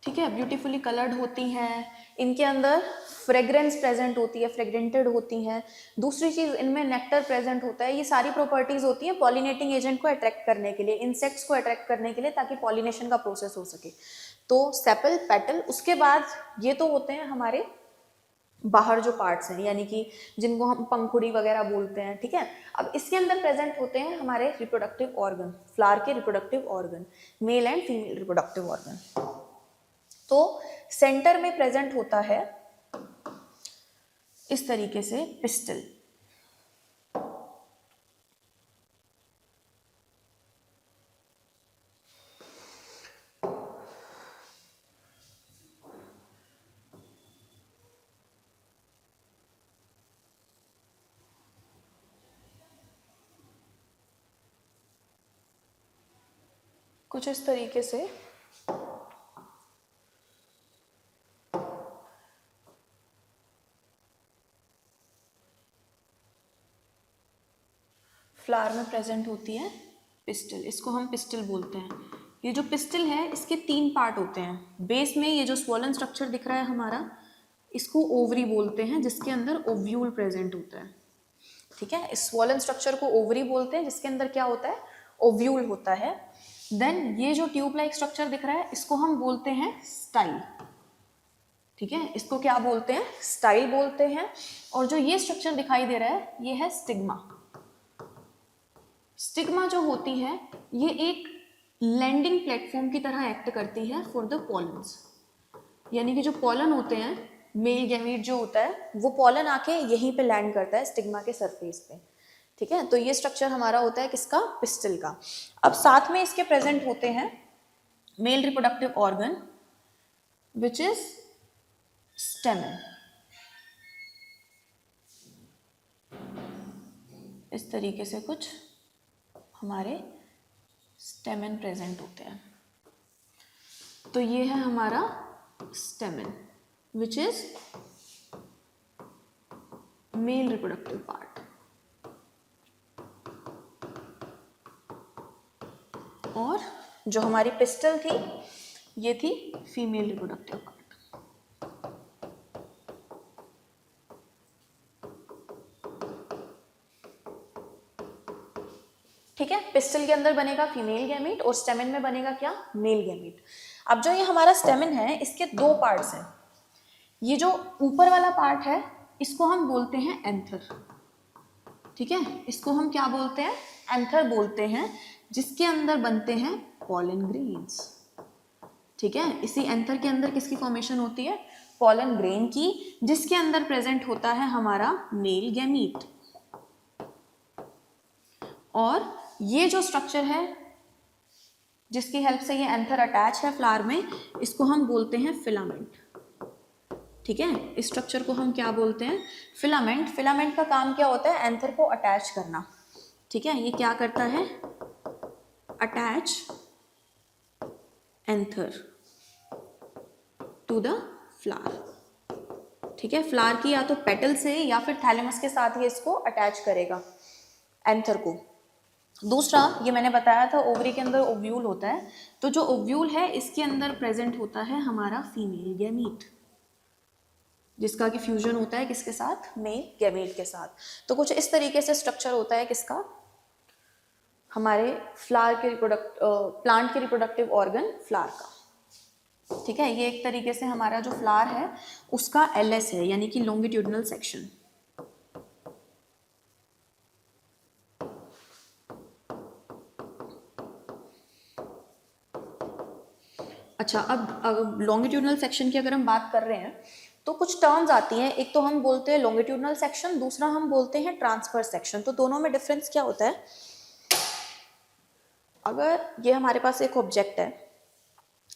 ठीक है, ब्यूटीफुली कलर्ड होती हैं, इनके अंदर फ्रेग्रेंस प्रेजेंट होती है, फ्रेग्रेंटेड होती हैं। दूसरी चीज़, इनमें नेक्टर प्रेजेंट होता है। ये सारी प्रॉपर्टीज होती हैं पॉलिनेटिंग एजेंट को अट्रैक्ट करने के लिए, इंसेक्ट्स को अट्रैक्ट करने के लिए, ताकि पॉलिनेशन का प्रोसेस हो सके। तो सेपल, पेटल, उसके बाद ये तो होते हैं हमारे बाहर जो पार्ट्स हैं, यानी कि जिनको हम पंखुड़ी वगैरह बोलते हैं, ठीक है। अब इसके अंदर प्रेजेंट होते हैं हमारे रिप्रोडक्टिव ऑर्गन, फ्लावर के reproductive organ, male and female reproductive organ. तो सेंटर में प्रेजेंट होता है इस तरीके से पिस्टल। कुछ इस तरीके से फ्लावर में प्रेजेंट होती है पिस्टल, इसको हम पिस्टल बोलते हैं। ये जो पिस्टल है इसके 3 पार्ट होते हैं। बेस में ये जो स्वॉलन स्ट्रक्चर दिख रहा है हमारा, इसको ओवरी बोलते हैं, जिसके अंदर ओव्यूल प्रेजेंट होता है, ठीक है। इस स्वॉलन स्ट्रक्चर को ओवरी बोलते हैं, जिसके अंदर क्या होता है, ओव्यूल होता है। देन ये जो ट्यूब लाइक स्ट्रक्चर दिख रहा है इसको हम बोलते हैं स्टाइल, ठीक है। इसको क्या बोलते हैं, स्टाइल बोलते हैं। और जो ये स्ट्रक्चर दिखाई दे रहा है ये है स्टिग्मा। स्टिग्मा जो होती है ये एक लैंडिंग प्लेटफॉर्म की तरह एक्ट करती है फॉर द पॉलन्स, यानी कि जो पॉलन होते हैं, मेल गैमीट जो होता है, वो पॉलन आके यहीं पे लैंड करता है स्टिग्मा के सरफेस पे, ठीक है। तो ये स्ट्रक्चर हमारा होता है किसका, पिस्टल का। अब साथ में इसके प्रेजेंट होते हैं male reproductive organ which is स्टेमन। इस तरीके से कुछ हमारे स्टेमन प्रेजेंट होते हैं। तो ये है हमारा स्टेमन which is male reproductive part, और जो हमारी पिस्टल थी ये थी फीमेल रिप्रोडक्टिव पार्ट। ठीक है, पिस्टल के अंदर बनेगा फीमेल गैमीट और स्टेमन में बनेगा क्या, मेल गैमीट। अब जो ये हमारा स्टेमन है इसके 2 पार्ट्स हैं। ये जो ऊपर वाला पार्ट है इसको हम बोलते हैं एंथर, ठीक है। इसको हम क्या बोलते हैं, एंथर बोलते हैं, जिसके अंदर बनते हैं पॉलन ग्रेन्स, ठीक है। इसी एंथर के अंदर किसकी फॉर्मेशन होती है, पॉलन ग्रेन की, जिसके अंदर प्रेजेंट होता है हमारा मेल गैमीट। और ये जो स्ट्रक्चर है जिसकी हेल्प से ये एंथर अटैच है फ्लावर में, इसको हम बोलते हैं फिलामेंट, ठीक है। इस स्ट्रक्चर को हम क्या बोलते हैं, फिलामेंट। फिलामेंट का काम क्या होता है, एंथर को अटैच करना, ठीक है। ये क्या करता है, attach anther to the flower, ठीक है। फ्लावर की या तो पेटल से या फिर थैलेमस के साथ ये इसको अटैच करेगा एंथर को। दूसरा, ये मैंने बताया था ओवरी के अंदर ओव्यूल होता है, तो जो ओव्यूल है इसके अंदर प्रेजेंट होता है हमारा फीमेल गैमीट, जिसका कि फ्यूजन होता है किसके साथ, मेल गैमीट के साथ। तो कुछ इस तरीके से स्ट्रक्चर होता है किसका, हमारे फ्लावर के प्लांट के रिप्रोडक्टिव ऑर्गन फ्लावर का, ठीक है। ये एक तरीके से हमारा जो फ्लावर है उसका एलएस है, यानी कि लॉन्गिट्यूडिनल सेक्शन। अच्छा, अब लॉन्गिट्यूडिनल सेक्शन की अगर हम बात कर रहे हैं तो कुछ टर्म्स आती हैं। एक तो हम बोलते हैं लॉन्गिट्यूडिनल सेक्शन, दूसरा हम बोलते हैं ट्रांसफर सेक्शन। तो दोनों में डिफरेंस क्या होता है, अगर ये हमारे पास एक ऑब्जेक्ट है,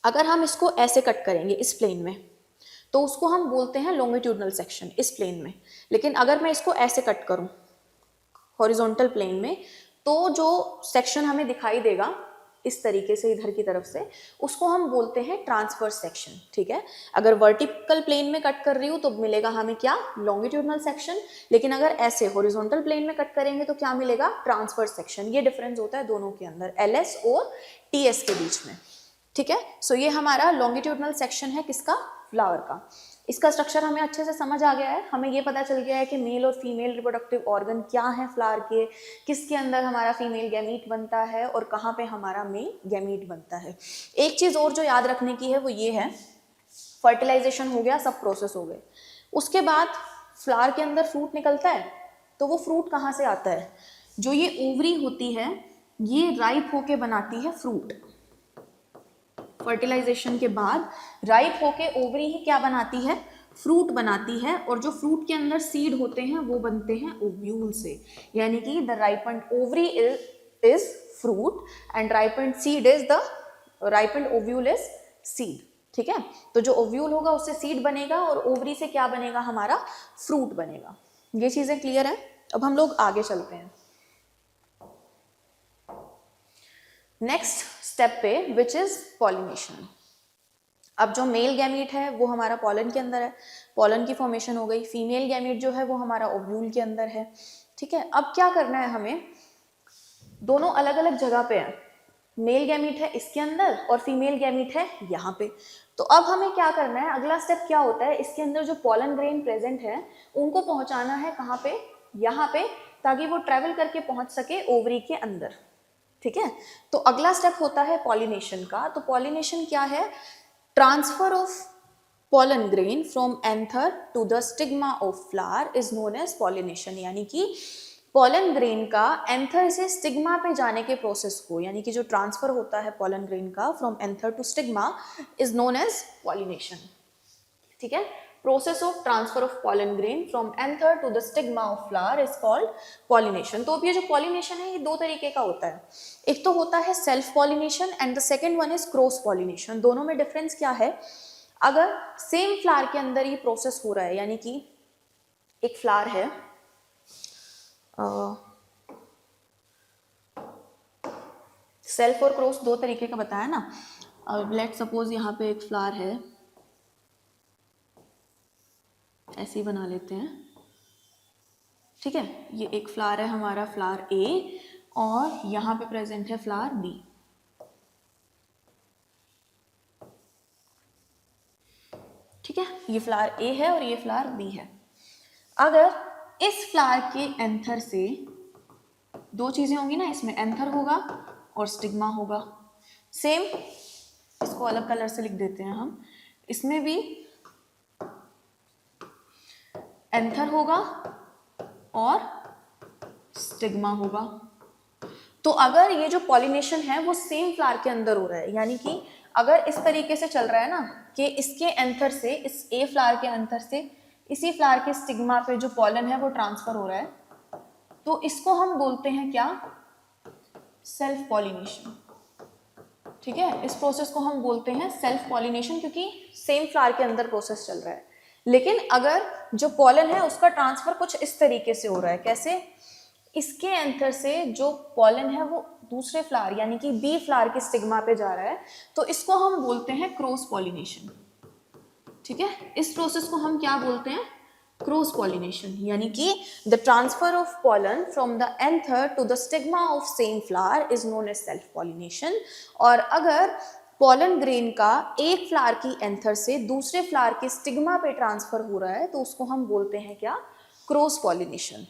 अगर हम इसको ऐसे कट करेंगे इस प्लेन में तो उसको हम बोलते हैं लॉन्गिट्यूडिनल सेक्शन इस प्लेन में। लेकिन अगर मैं इसको ऐसे कट करूं हॉरिजॉन्टल प्लेन में, तो जो सेक्शन हमें दिखाई देगा इस तरीके से इधर की तरफ से, उसको हम बोलते हैं ट्रांसफर सेक्शन, ठीक है। अगर वर्टिकल प्लेन में कट कर रही हूँ तो मिलेगा हमें क्या, लॉन्गिट्यूडिनल सेक्शन। लेकिन अगर ऐसे हॉरिजॉन्टल प्लेन में कट करेंगे तो क्या मिलेगा, ट्रांसफर सेक्शन। ये डिफरेंस होता है दोनों के अंदर, एलएस और टीएस के बीच में, ठीक है। सो ये हमारा लॉन्गिट्यूडिनल सेक्शन है किसका, फ्लावर का। इसका स्ट्रक्चर हमें अच्छे से समझ आ गया है, हमें ये पता चल गया है कि मेल और फीमेल रिप्रोडक्टिव ऑर्गन क्या है फ्लावर के, किसके अंदर हमारा फीमेल गैमीट बनता है और कहाँ पे हमारा मेल गैमीट बनता है। एक चीज़ और जो याद रखने की है वो ये है, फर्टिलाइजेशन हो गया, सब प्रोसेस हो गए, उसके बाद फ्लावर के अंदर फ्रूट निकलता है, तो वो फ्रूट कहाँ से आता है, जो ये ओवरी होती है ये राइप होके बनाती है फ्रूट। फर्टिलाइजेशन के बाद राइप होके ओवरी ही क्या बनाती है, फ्रूट बनाती है, और जो फ्रूट के अंदर सीड होते हैं वो बनते हैं ओव्यूल से, यानी कि the ripened ovary is fruit and ripened seed is the ripened ovule is seed. ठीक है, तो जो ओव्यूल होगा उससे सीड बनेगा और ओवरी से क्या बनेगा, हमारा फ्रूट बनेगा। ये चीजें क्लियर है। अब हम लोग आगे चलते हैं नेक्स्ट स्टेप पे, विच इज पॉलिनेशन। अब जो मेल गैमीट है वो हमारा पॉलन के अंदर है, पॉलन की फॉर्मेशन हो गई। फीमेल गैमीट जो है वो हमारा ओव्यूल के अंदर है। ठीक है, अब क्या करना है हमें, दोनों अलग अलग जगह पे है, मेल गैमीट है इसके अंदर और फीमेल गैमीट है यहाँ पे। तो अब हमें क्या करना है, अगला स्टेप क्या होता है, इसके अंदर जो पॉलन ग्रेन प्रेजेंट है उनको पहुंचाना है कहाँ पे, यहाँ पे, ताकि वो ट्रेवल करके पहुंच सके ओवरी के अंदर। ठीक है, तो अगला स्टेप होता है पॉलिनेशन का। तो पॉलिनेशन क्या है, transfer of pollen grain from anther to the stigma of flower is known as pollination। यानी कि pollen grain का एंथर से स्टिग्मा पे जाने के प्रोसेस को, यानी कि जो ट्रांसफर होता है pollen grain का from anther to stigma is known as pollination। ठीक है, process of transfer of pollen grain from anther to the stigma of flower is called pollination। तो अब ये जो pollination है ये दो तरीके का होता है, एक तो होता है self pollination and the second one is cross pollination. दोनों में डिफरेंस क्या है, अगर सेम फ्लावर के अंदर ये प्रोसेस हो रहा है, यानी कि एक फ्लावर है, सेल्फ और क्रॉस दो तरीके का बताया ना। अब लेट सपोज यहाँ पे एक फ्लावर है, ऐसे ही बना लेते हैं। ठीक है, ये एक फ्लावर है हमारा, फ्लावर ए, और यहाँ पे प्रेजेंट है फ्लावर बी। ठीक है, ये फ्लावर ए है और ये फ्लावर बी है। अगर इस फ्लावर के एंथर से दो चीजें होंगी ना, इसमें एंथर होगा और स्टिग्मा होगा। सेम, इसको अलग कलर से लिख देते हैं हम, इसमें भी एंथर होगा और स्टिग्मा होगा। तो अगर ये जो पॉलिनेशन है वो सेम फ्लावर के अंदर हो रहा है, यानी कि अगर इस तरीके से चल रहा है ना कि इसके एंथर से, इस ए फ्लावर के एंथर से इसी फ्लावर के स्टिग्मा पे जो पॉलन है वो ट्रांसफर हो रहा है, तो इसको हम बोलते हैं क्या, सेल्फ पॉलिनेशन। ठीक है, इस प्रोसेस को हम बोलते हैं सेल्फ पॉलिनेशन, क्योंकि सेम फ्लावर के अंदर प्रोसेस चल रहा है। लेकिन अगर जो पॉलन है उसका ट्रांसफर कुछ इस तरीके से हो रहा है, कैसे, इसके एंथर से जो पॉलन है वो दूसरे फ्लावर यानी कि बी फ्लावर के स्टिग्मा पे जा रहा है, तो इसको हम बोलते हैं क्रॉस पॉलिनेशन। ठीक है, इस प्रोसेस को हम क्या बोलते हैं, क्रॉस पॉलिनेशन, यानी कि the transfer of pollen from the anther to the stigma of same flower is known as self pollination. और अगर पॉलन ग्रेन का एक फ्लावर की एंथर से दूसरे फ्लावर के स्टिग्मा पे ट्रांसफर हो रहा है, तो उसको हम बोलते हैं क्या, क्रॉस पॉलिनेशन।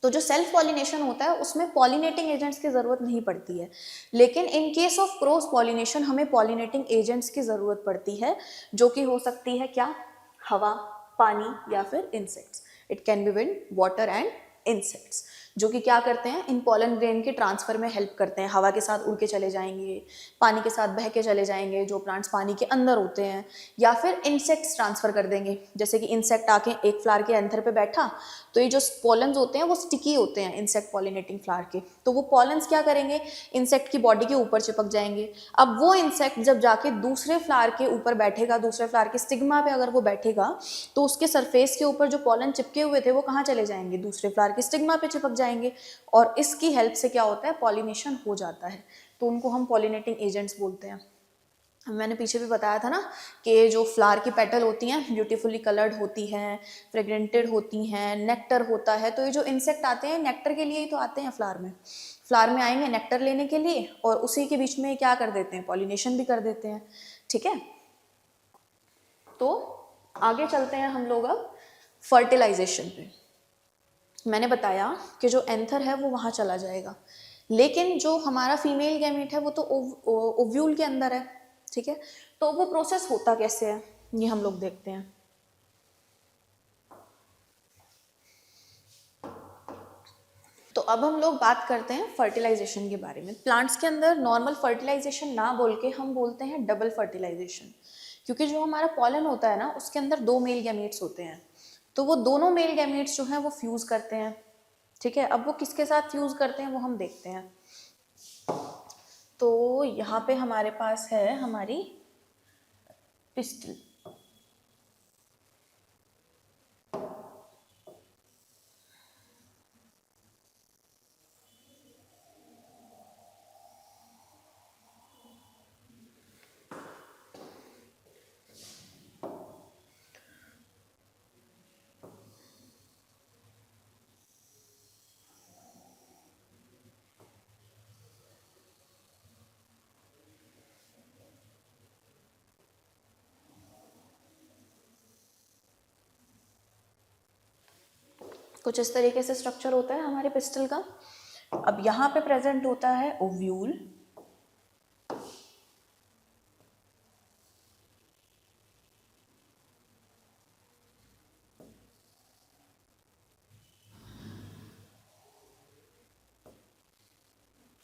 तो जो सेल्फ पॉलिनेशन होता है उसमें पॉलिनेटिंग एजेंट्स की ज़रूरत नहीं पड़ती है, लेकिन in case of cross pollination हमें पॉलिनेटिंग एजेंट्स की ज़रूरत पड़ती है, जो कि हो सकती है क्या, हवा, पानी या फिर insects. It can be wind, water and insects, जो कि क्या करते हैं, इन पॉलन ग्रेन के ट्रांसफर में हेल्प करते हैं। हवा के साथ उड़ के चले जाएंगे, पानी के साथ बह के चले जाएंगे, जो प्लांट्स पानी के अंदर होते हैं, या फिर इंसेक्ट्स ट्रांसफर कर देंगे। जैसे कि इंसेक्ट आके एक फ्लावर के एंथर पे बैठा, तो ये जो पॉलन्स होते हैं वो स्टिकी होते हैं इंसेक्ट पॉलिनेटिंग फ्लावर के, तो वो पॉलन्स क्या करेंगे, इंसेक्ट की बॉडी के ऊपर चिपक जाएंगे। अब वो इंसेक्ट जब जाके दूसरे फ्लावर के ऊपर बैठेगा, दूसरे फ्लावर के स्टिग्मा पे अगर वो बैठेगा, तो उसके सरफेस के ऊपर जो पॉलन चिपके हुए थे वो कहाँ चले जाएंगे, दूसरे फ्लावर के स्टिग्मा पे चिपक जाएंगे, और इसकी हेल्प से क्या होता है, पॉलिनेशन हो जाता है। तो उनको हम पॉलिनेटिंग एजेंट्स बोलते हैं। मैंने पीछे भी बताया था ना कि जो फ्लावर की पेटल होती हैं ब्यूटीफुली कलर्ड होती हैं, फ्रेगरेंटेड होती हैं, नेक्टर होता है। तो ये जो इंसेक्ट आते हैं नेक्टर के लिए ही तो आते हैं फ्लावर में, फ्लावर में आएंगे नेक्टर लेने के लिए, और उसी के बीच में क्या कर देते हैं, पॉलिनेशन भी कर देते हैं। ठीक है, तो आगे चलते हैं हम लोग अब फर्टिलाइजेशन पे। मैंने बताया कि जो एंथर है वो वहाँ चला जाएगा, लेकिन जो हमारा फीमेल गैमीट है वो तो ओव्यूल के अंदर है। ठीक है, तो वो प्रोसेस होता कैसे है ये हम लोग देखते हैं। अब हम लोग बात करते हैं फर्टिलाइजेशन के बारे में। प्लांट्स के अंदर नॉर्मल फर्टिलाइजेशन ना बोल के हम बोलते हैं डबल फर्टिलाइजेशन, क्योंकि जो हमारा पॉलन होता है ना उसके अंदर 2 मेल गैमीट्स होते हैं, तो वो दोनों मेल गैमीट्स जो हैं वो फ्यूज करते हैं। ठीक है, अब वो किसके साथ फ्यूज करते हैं वो हम देखते हैं। तो यहाँ पे हमारे पास है हमारी पिस्टल। कुछ इस तरीके से स्ट्रक्चर होता है हमारे पिस्टल का। अब यहाँ पे प्रेजेंट होता है ओव्यूल,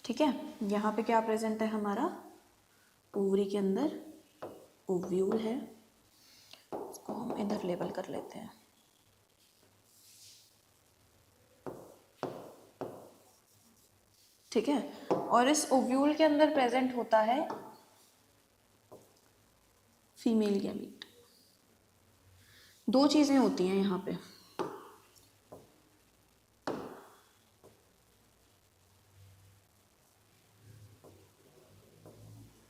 ठीक है। यहाँ पे क्या प्रेजेंट है हमारा, ओवरी के अंदर ओव्यूल है, इसको हम इधर लेबल कर लेते हैं। ठीक है, और इस ओव्यूल के अंदर प्रेजेंट होता है फीमेल गैमीट। दो चीजें होती हैं यहाँ पे,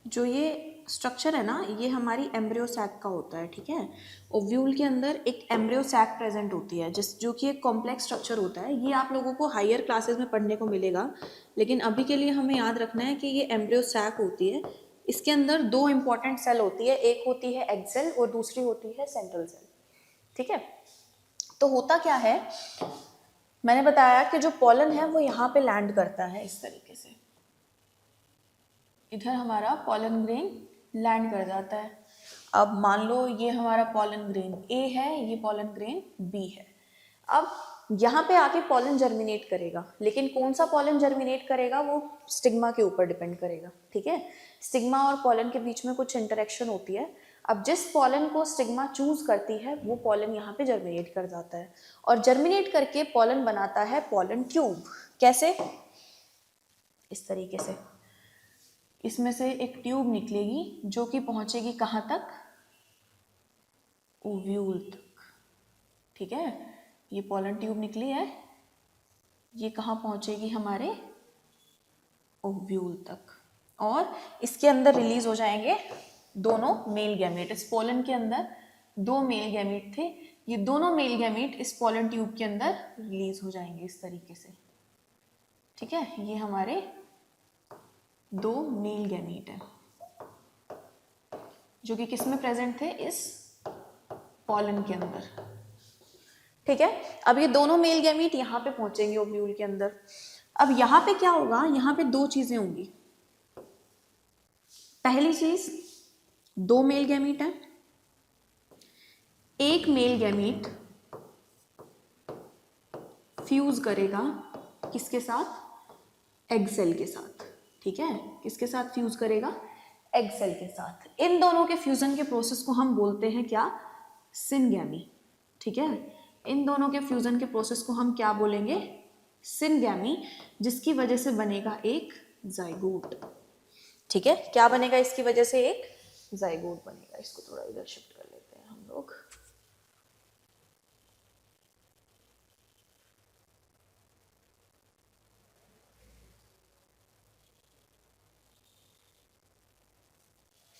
जो ये स्ट्रक्चर है ना ये हमारी एम्ब्रियो सैक का होता है। ठीक है, ओव्यूल के अंदर एक एम्ब्रियो सैक प्रेजेंट होती है जो कि एक कॉम्प्लेक्स स्ट्रक्चर होता है। ये आप लोगों को हायर क्लासेस में पढ़ने को मिलेगा, लेकिन अभी के लिए हमें याद रखना है कि ये एम्ब्रियो सैक होती है। इसके अंदर 2 इंपॉर्टेंट सेल होती है, एक होती है एग सेल और दूसरी होती है सेंट्रल सेल। ठीक है, तो होता क्या है, मैंने बताया कि जो पॉलन है वो यहाँ पे लैंड करता है इस तरीके से, इधर हमारा पॉलन ग्रेन लैंड कर जाता है। अब मान लो ये हमारा पॉलन ग्रेन ए है, ये पॉलन ग्रेन बी है। अब यहाँ पे आके पॉलन जर्मिनेट करेगा, लेकिन कौन सा पॉलन जर्मिनेट करेगा वो स्टिग्मा के ऊपर डिपेंड करेगा। ठीक है, स्टिग्मा और पॉलन के बीच में कुछ इंटरेक्शन होती है। अब जिस पॉलन को स्टिग्मा चूज करती है वो पॉलन यहाँ पे जर्मिनेट कर जाता है, और जर्मिनेट करके पॉलन बनाता है पॉलन ट्यूब। कैसे, इस तरीके से इसमें से एक ट्यूब निकलेगी जो कि पहुंचेगी कहाँ तक, ओव्यूल तक। ठीक है, ये पॉलन ट्यूब निकली है, ये कहाँ पहुंचेगी हमारे ओव्यूल तक, और इसके अंदर रिलीज हो जाएंगे दोनों मेल गैमेट। इस पॉलन के अंदर 2 मेल गैमेट थे, ये दोनों मेल गैमेट इस पॉलन ट्यूब के अंदर रिलीज हो जाएंगे इस तरीके से। ठीक है, ये हमारे 2 मेल गैमीट है जो कि किस में प्रेजेंट थे, इस पॉलन के अंदर। ठीक है, अब ये दोनों मेल गैमीट यहाँ पे पहुंचेंगे ओव्यूल के अंदर। अब यहाँ पे क्या होगा, यहाँ पे 2 चीजें होंगी। पहली चीज, 2 मेल गैमीट है, एक मेल गैमीट फ्यूज करेगा किसके साथ, एग सेल के साथ। ठीक है, किसके साथ फ्यूज करेगा, एग सेल के साथ। इन दोनों के फ्यूजन के प्रोसेस को हम बोलते हैं क्या, सिनगैमी। ठीक है, इन दोनों के फ्यूजन के प्रोसेस को हम क्या बोलेंगे, सिनगैमी, जिसकी वजह से बनेगा एक जाइगोट। ठीक है, क्या बनेगा इसकी वजह से, एक जाइगोट बनेगा। इसको थोड़ा इधर शिफ्ट कर लेते हैं हम लोग।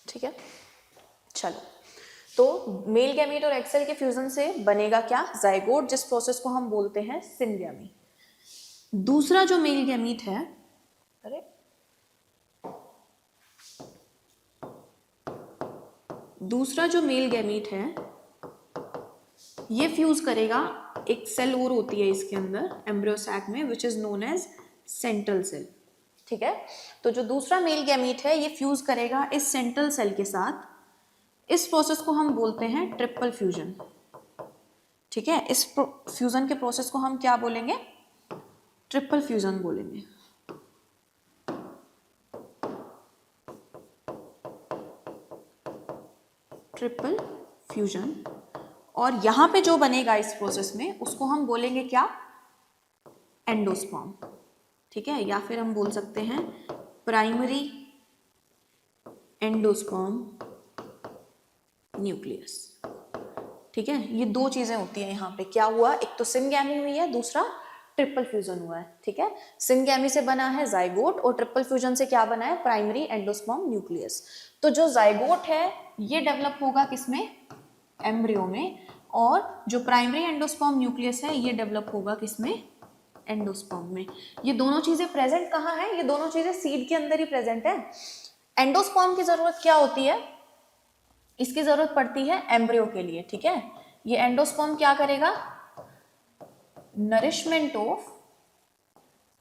ठीक है, चलो, तो मेल गैमीट और एक्सेल के फ्यूजन से बनेगा क्या, जाइगोट, जिस प्रोसेस को हम बोलते हैं सिनगैमी। दूसरा जो मेल गैमीट है, अरे दूसरा जो मेल गैमीट है ये फ्यूज करेगा, एक सेल और होती है इसके अंदर एम्ब्रियो सैक में, which is known as central cell. ठीक है, तो जो दूसरा मेल गैमीट है ये फ्यूज करेगा इस सेंट्रल सेल के साथ। इस प्रोसेस को हम बोलते हैं ट्रिपल फ्यूजन। ठीक है, इस फ्यूजन के प्रोसेस को हम क्या बोलेंगे, ट्रिपल फ्यूजन बोलेंगे। Triple fusion. और यहां पे जो बनेगा इस प्रोसेस में उसको हम बोलेंगे क्या, एंडोस्पर्म, ठीक है, या फिर हम बोल सकते हैं प्राइमरी एंडोस्पर्म न्यूक्लियस, ठीक है। ये दो चीजें होती हैं यहाँ पे, क्या हुआ, एक तो सिनगैमी हुई है, दूसरा ट्रिपल फ्यूजन हुआ है, ठीक है। सिनगैमी से बना है जाइगोट और ट्रिपल फ्यूजन से क्या बना है, प्राइमरी एंडोस्पर्म न्यूक्लियस। तो जो जाइगोट है ये डेवलप होगा किसमें, एम्ब्रियो में, और जो प्राइमरी एंडोस्पर्म न्यूक्लियस है ये डेवलप होगा किसमें, एंडोस्पर्म में। ये दोनों चीजें प्रेजेंट कहाँ है, ये दोनों चीजें सीड के अंदर ही प्रेजेंट है। एंडोस्पर्म की जरूरत क्या होती है, इसकी जरूरत पड़ती है एम्ब्रियो के लिए, ठीक है। ये एंडोस्पर्म क्या करेगा, नरिशमेंट ऑफ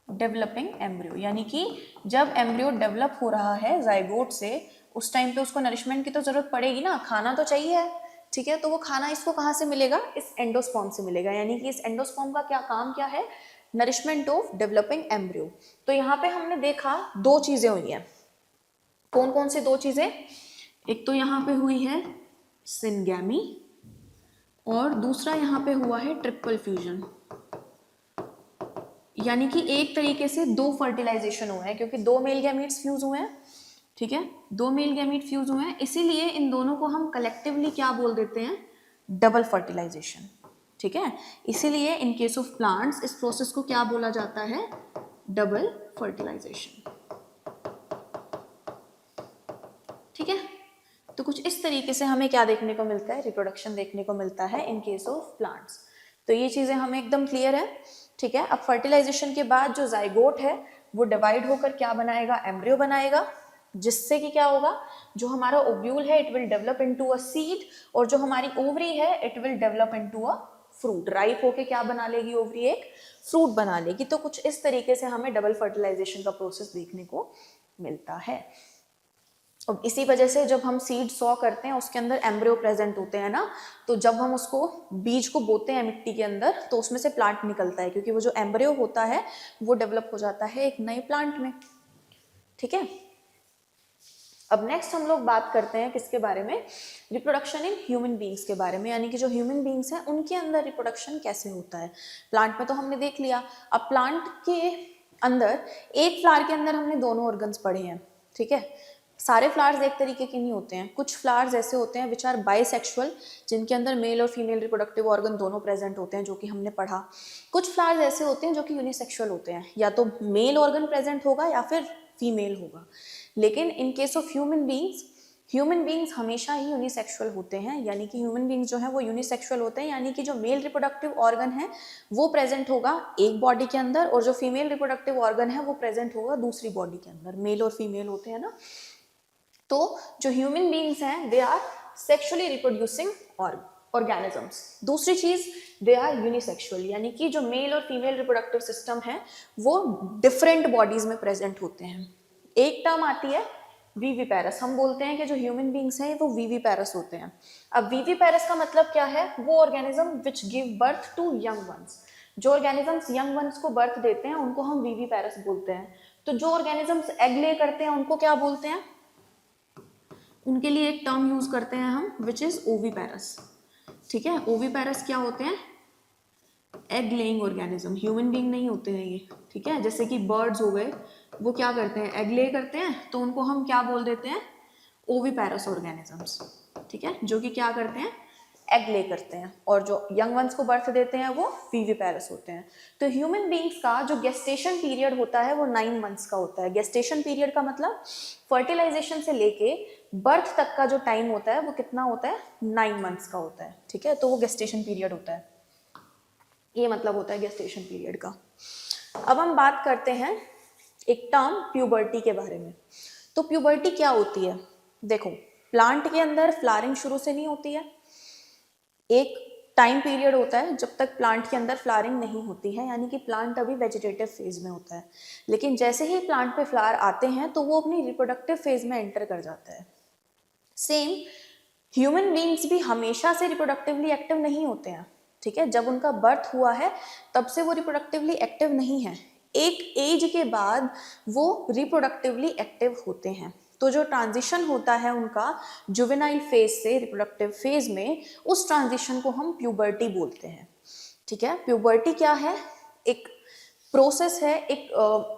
डेवलपिंग एम्ब्रियो, यानी कि जब एम्ब्रियो डेवलप हो रहा है जाइगोट से, उस टाइम पे उसको नरिशमेंट की तो जरूरत पड़ेगी ना, खाना तो चाहिए, ठीक है। तो वो खाना इसको कहाँ से मिलेगा, इस एंडोस्पर्म से मिलेगा, यानी कि इस एंडोस्पर्म का क्या काम क्या है, नरिशमेंट ऑफ डेवलपिंग एम्ब्रियो। तो यहाँ पे हमने देखा दो चीजें हुई हैं, कौन कौन सी दो चीजें, एक तो यहाँ पे हुई है सिनगैमी और दूसरा यहाँ पे हुआ है ट्रिपल फ्यूजन, यानी कि एक तरीके से दो फर्टिलाइजेशन हुए हैं, क्योंकि दो मेल गैमीट्स फ्यूज हुए हैं, ठीक है, दो मेल गैमीट फ्यूज हुए हैं, इसीलिए इन दोनों को हम कलेक्टिवली क्या बोल देते हैं, डबल फर्टिलाइजेशन, ठीक है। इसीलिए इन केस ऑफ प्लांट्स इस प्रोसेस को क्या बोला जाता है, डबल फर्टिलाइजेशन, ठीक है। तो कुछ इस तरीके से हमें क्या देखने को मिलता है, रिप्रोडक्शन देखने को मिलता है इन केस ऑफ प्लांट्स। तो ये चीजें हमें एकदम क्लियर है, ठीक है। अब फर्टिलाइजेशन के बाद जो जाइगोट है वो डिवाइड होकर क्या बनाएगा, एम्ब्रियो बनाएगा, जिससे कि क्या होगा, जो हमारा ओव्यूल है it will develop into a seed, और जो हमारी ओवरी है it will develop into a fruit, ripe होके क्या बना लेगी ओवरी, एक फ्रूट बना लेगी। तो कुछ इस तरीके से हमें डबल फर्टिलाइजेशन का प्रोसेस देखने को मिलता है। अब इसी वजह से जब हम सीड सॉ करते हैं उसके अंदर एम्ब्रियो प्रेजेंट होते हैं ना, तो जब हम उसको बीज को बोते हैं मिट्टी के अंदर तो उसमें से प्लांट निकलता है, क्योंकि वो जो एम्ब्रियो होता है वो डेवलप हो जाता है एक नए प्लांट में, ठीक है। अब नेक्स्ट हम लोग बात करते हैं किसके बारे में, रिप्रोडक्शन इन ह्यूमन बींग्स के बारे में, यानी कि जो ह्यूमन बींग्स हैं उनके अंदर रिप्रोडक्शन कैसे होता है। प्लांट में तो हमने देख लिया, अब प्लांट के अंदर एक फ्लावर के अंदर हमने दोनों ऑर्गन्स पढ़े हैं, ठीक है। सारे फ्लावर्स एक तरीके के नहीं होते हैं, कुछ फ्लावर्स ऐसे होते हैं विच आर बाइसेक्सुअल, जिनके अंदर मेल और फीमेल रिप्रोडक्टिव ऑर्गन दोनों प्रेजेंट होते हैं, जो कि हमने पढ़ा। कुछ फ्लावर्स ऐसे होते हैं जो कि यूनिसेक्सुअल होते हैं, या तो मेल ऑर्गन प्रेजेंट होगा या फिर फीमेल होगा। लेकिन in case of human beings हमेशा ही यूनिसेक्सुअल होते हैं, यानी कि ह्यूमन बींग्स जो है वो यूनिसेक्सुअल होते हैं, यानी कि जो मेल रिप्रोडक्टिव ऑर्गन है वो प्रेजेंट होगा एक बॉडी के अंदर, और जो फीमेल रिप्रोडक्टिव ऑर्गन है वो प्रेजेंट होगा दूसरी बॉडी के अंदर, मेल और फीमेल होते हैं ना। तो जो ह्यूमन बींग्स हैं they are sexually reproducing organisms. दूसरी चीज दे आर यूनिसेक्सुअल, यानी कि जो मेल और फीमेल रिप्रोडक्टिव सिस्टम है वो डिफरेंट बॉडीज में प्रेजेंट होते हैं। एक टर्म आती है वीवीपैरस, हम बोलते हैं कि जो ह्यूमन बींग्स हैं वो वीवीपैरस होते हैं। अब वीवीपैरस का मतलब क्या है, वो organism which give birth to young ones, जो ऑर्गेनिजम्स यंग वंस को बर्थ देते हैं उनको हम वीवीपैरस बोलते हैं। तो जो ऑर्गेनिजम्स एग ले करते हैं उनको क्या बोलते हैं, उनके लिए एक टर्म यूज करते हैं हम विच इज ओवीपैरस, ठीक है। ओवीपैरस क्या होते हैं, egg laying organism, human being नहीं होते हैं ये, ठीक है। जैसे कि बर्ड्स हो गए, वो क्या करते हैं, एग ले करते हैं, तो उनको हम क्या बोल देते हैं, ओवीपैरस ऑर्गेनिजम्स, ठीक है, जो कि क्या करते हैं, एग ले करते हैं, और जो यंग वंस को बर्थ देते हैं वो वीवीपैरस होते हैं। तो ह्यूमन बींग्स का जो गेस्टेशन पीरियड होता है वो 9 मंथ्स का होता है। गेस्टेशन पीरियड का मतलब फर्टिलाइजेशन से लेके बर्थ तक का जो टाइम होता है वो कितना होता है, 9 मंथ्स का होता है, ठीक है। तो वो गेस्टेशन पीरियड होता है, ये मतलब होता है गेस्टेशन पीरियड का। अब हम बात करते हैं एक टर्म प्यूबर्टी के बारे में। तो प्यूबर्टी क्या होती है, देखो प्लांट के अंदर फ्लावरिंग शुरू से नहीं होती है, एक टाइम पीरियड होता है जब तक प्लांट के अंदर फ्लावरिंग नहीं होती है, यानी कि प्लांट अभी वेजिटेटिव फेज में होता है। लेकिन जैसे ही प्लांट पे फ्लावर आते हैं तो वो अपनी रिप्रोडक्टिव फेज में एंटर कर जाता है। सेम ह्यूमन बींग्स भी हमेशा से रिप्रोडक्टिवली एक्टिव नहीं होते हैं, ठीक है। जब उनका बर्थ हुआ है तब से वो रिप्रोडक्टिवली एक्टिव नहीं है। एक एज के बाद वो रिप्रोडक्टिवली एक्टिव होते हैं। तो जो ट्रांजिशन होता है उनका जुवेनाइल फेज से रिप्रोडक्टिव फेज में, उस ट्रांजिशन को हम प्यूबर्टी बोलते हैं। ठीक है, प्यूबर्टी क्या है? एक प्रोसेस है, एक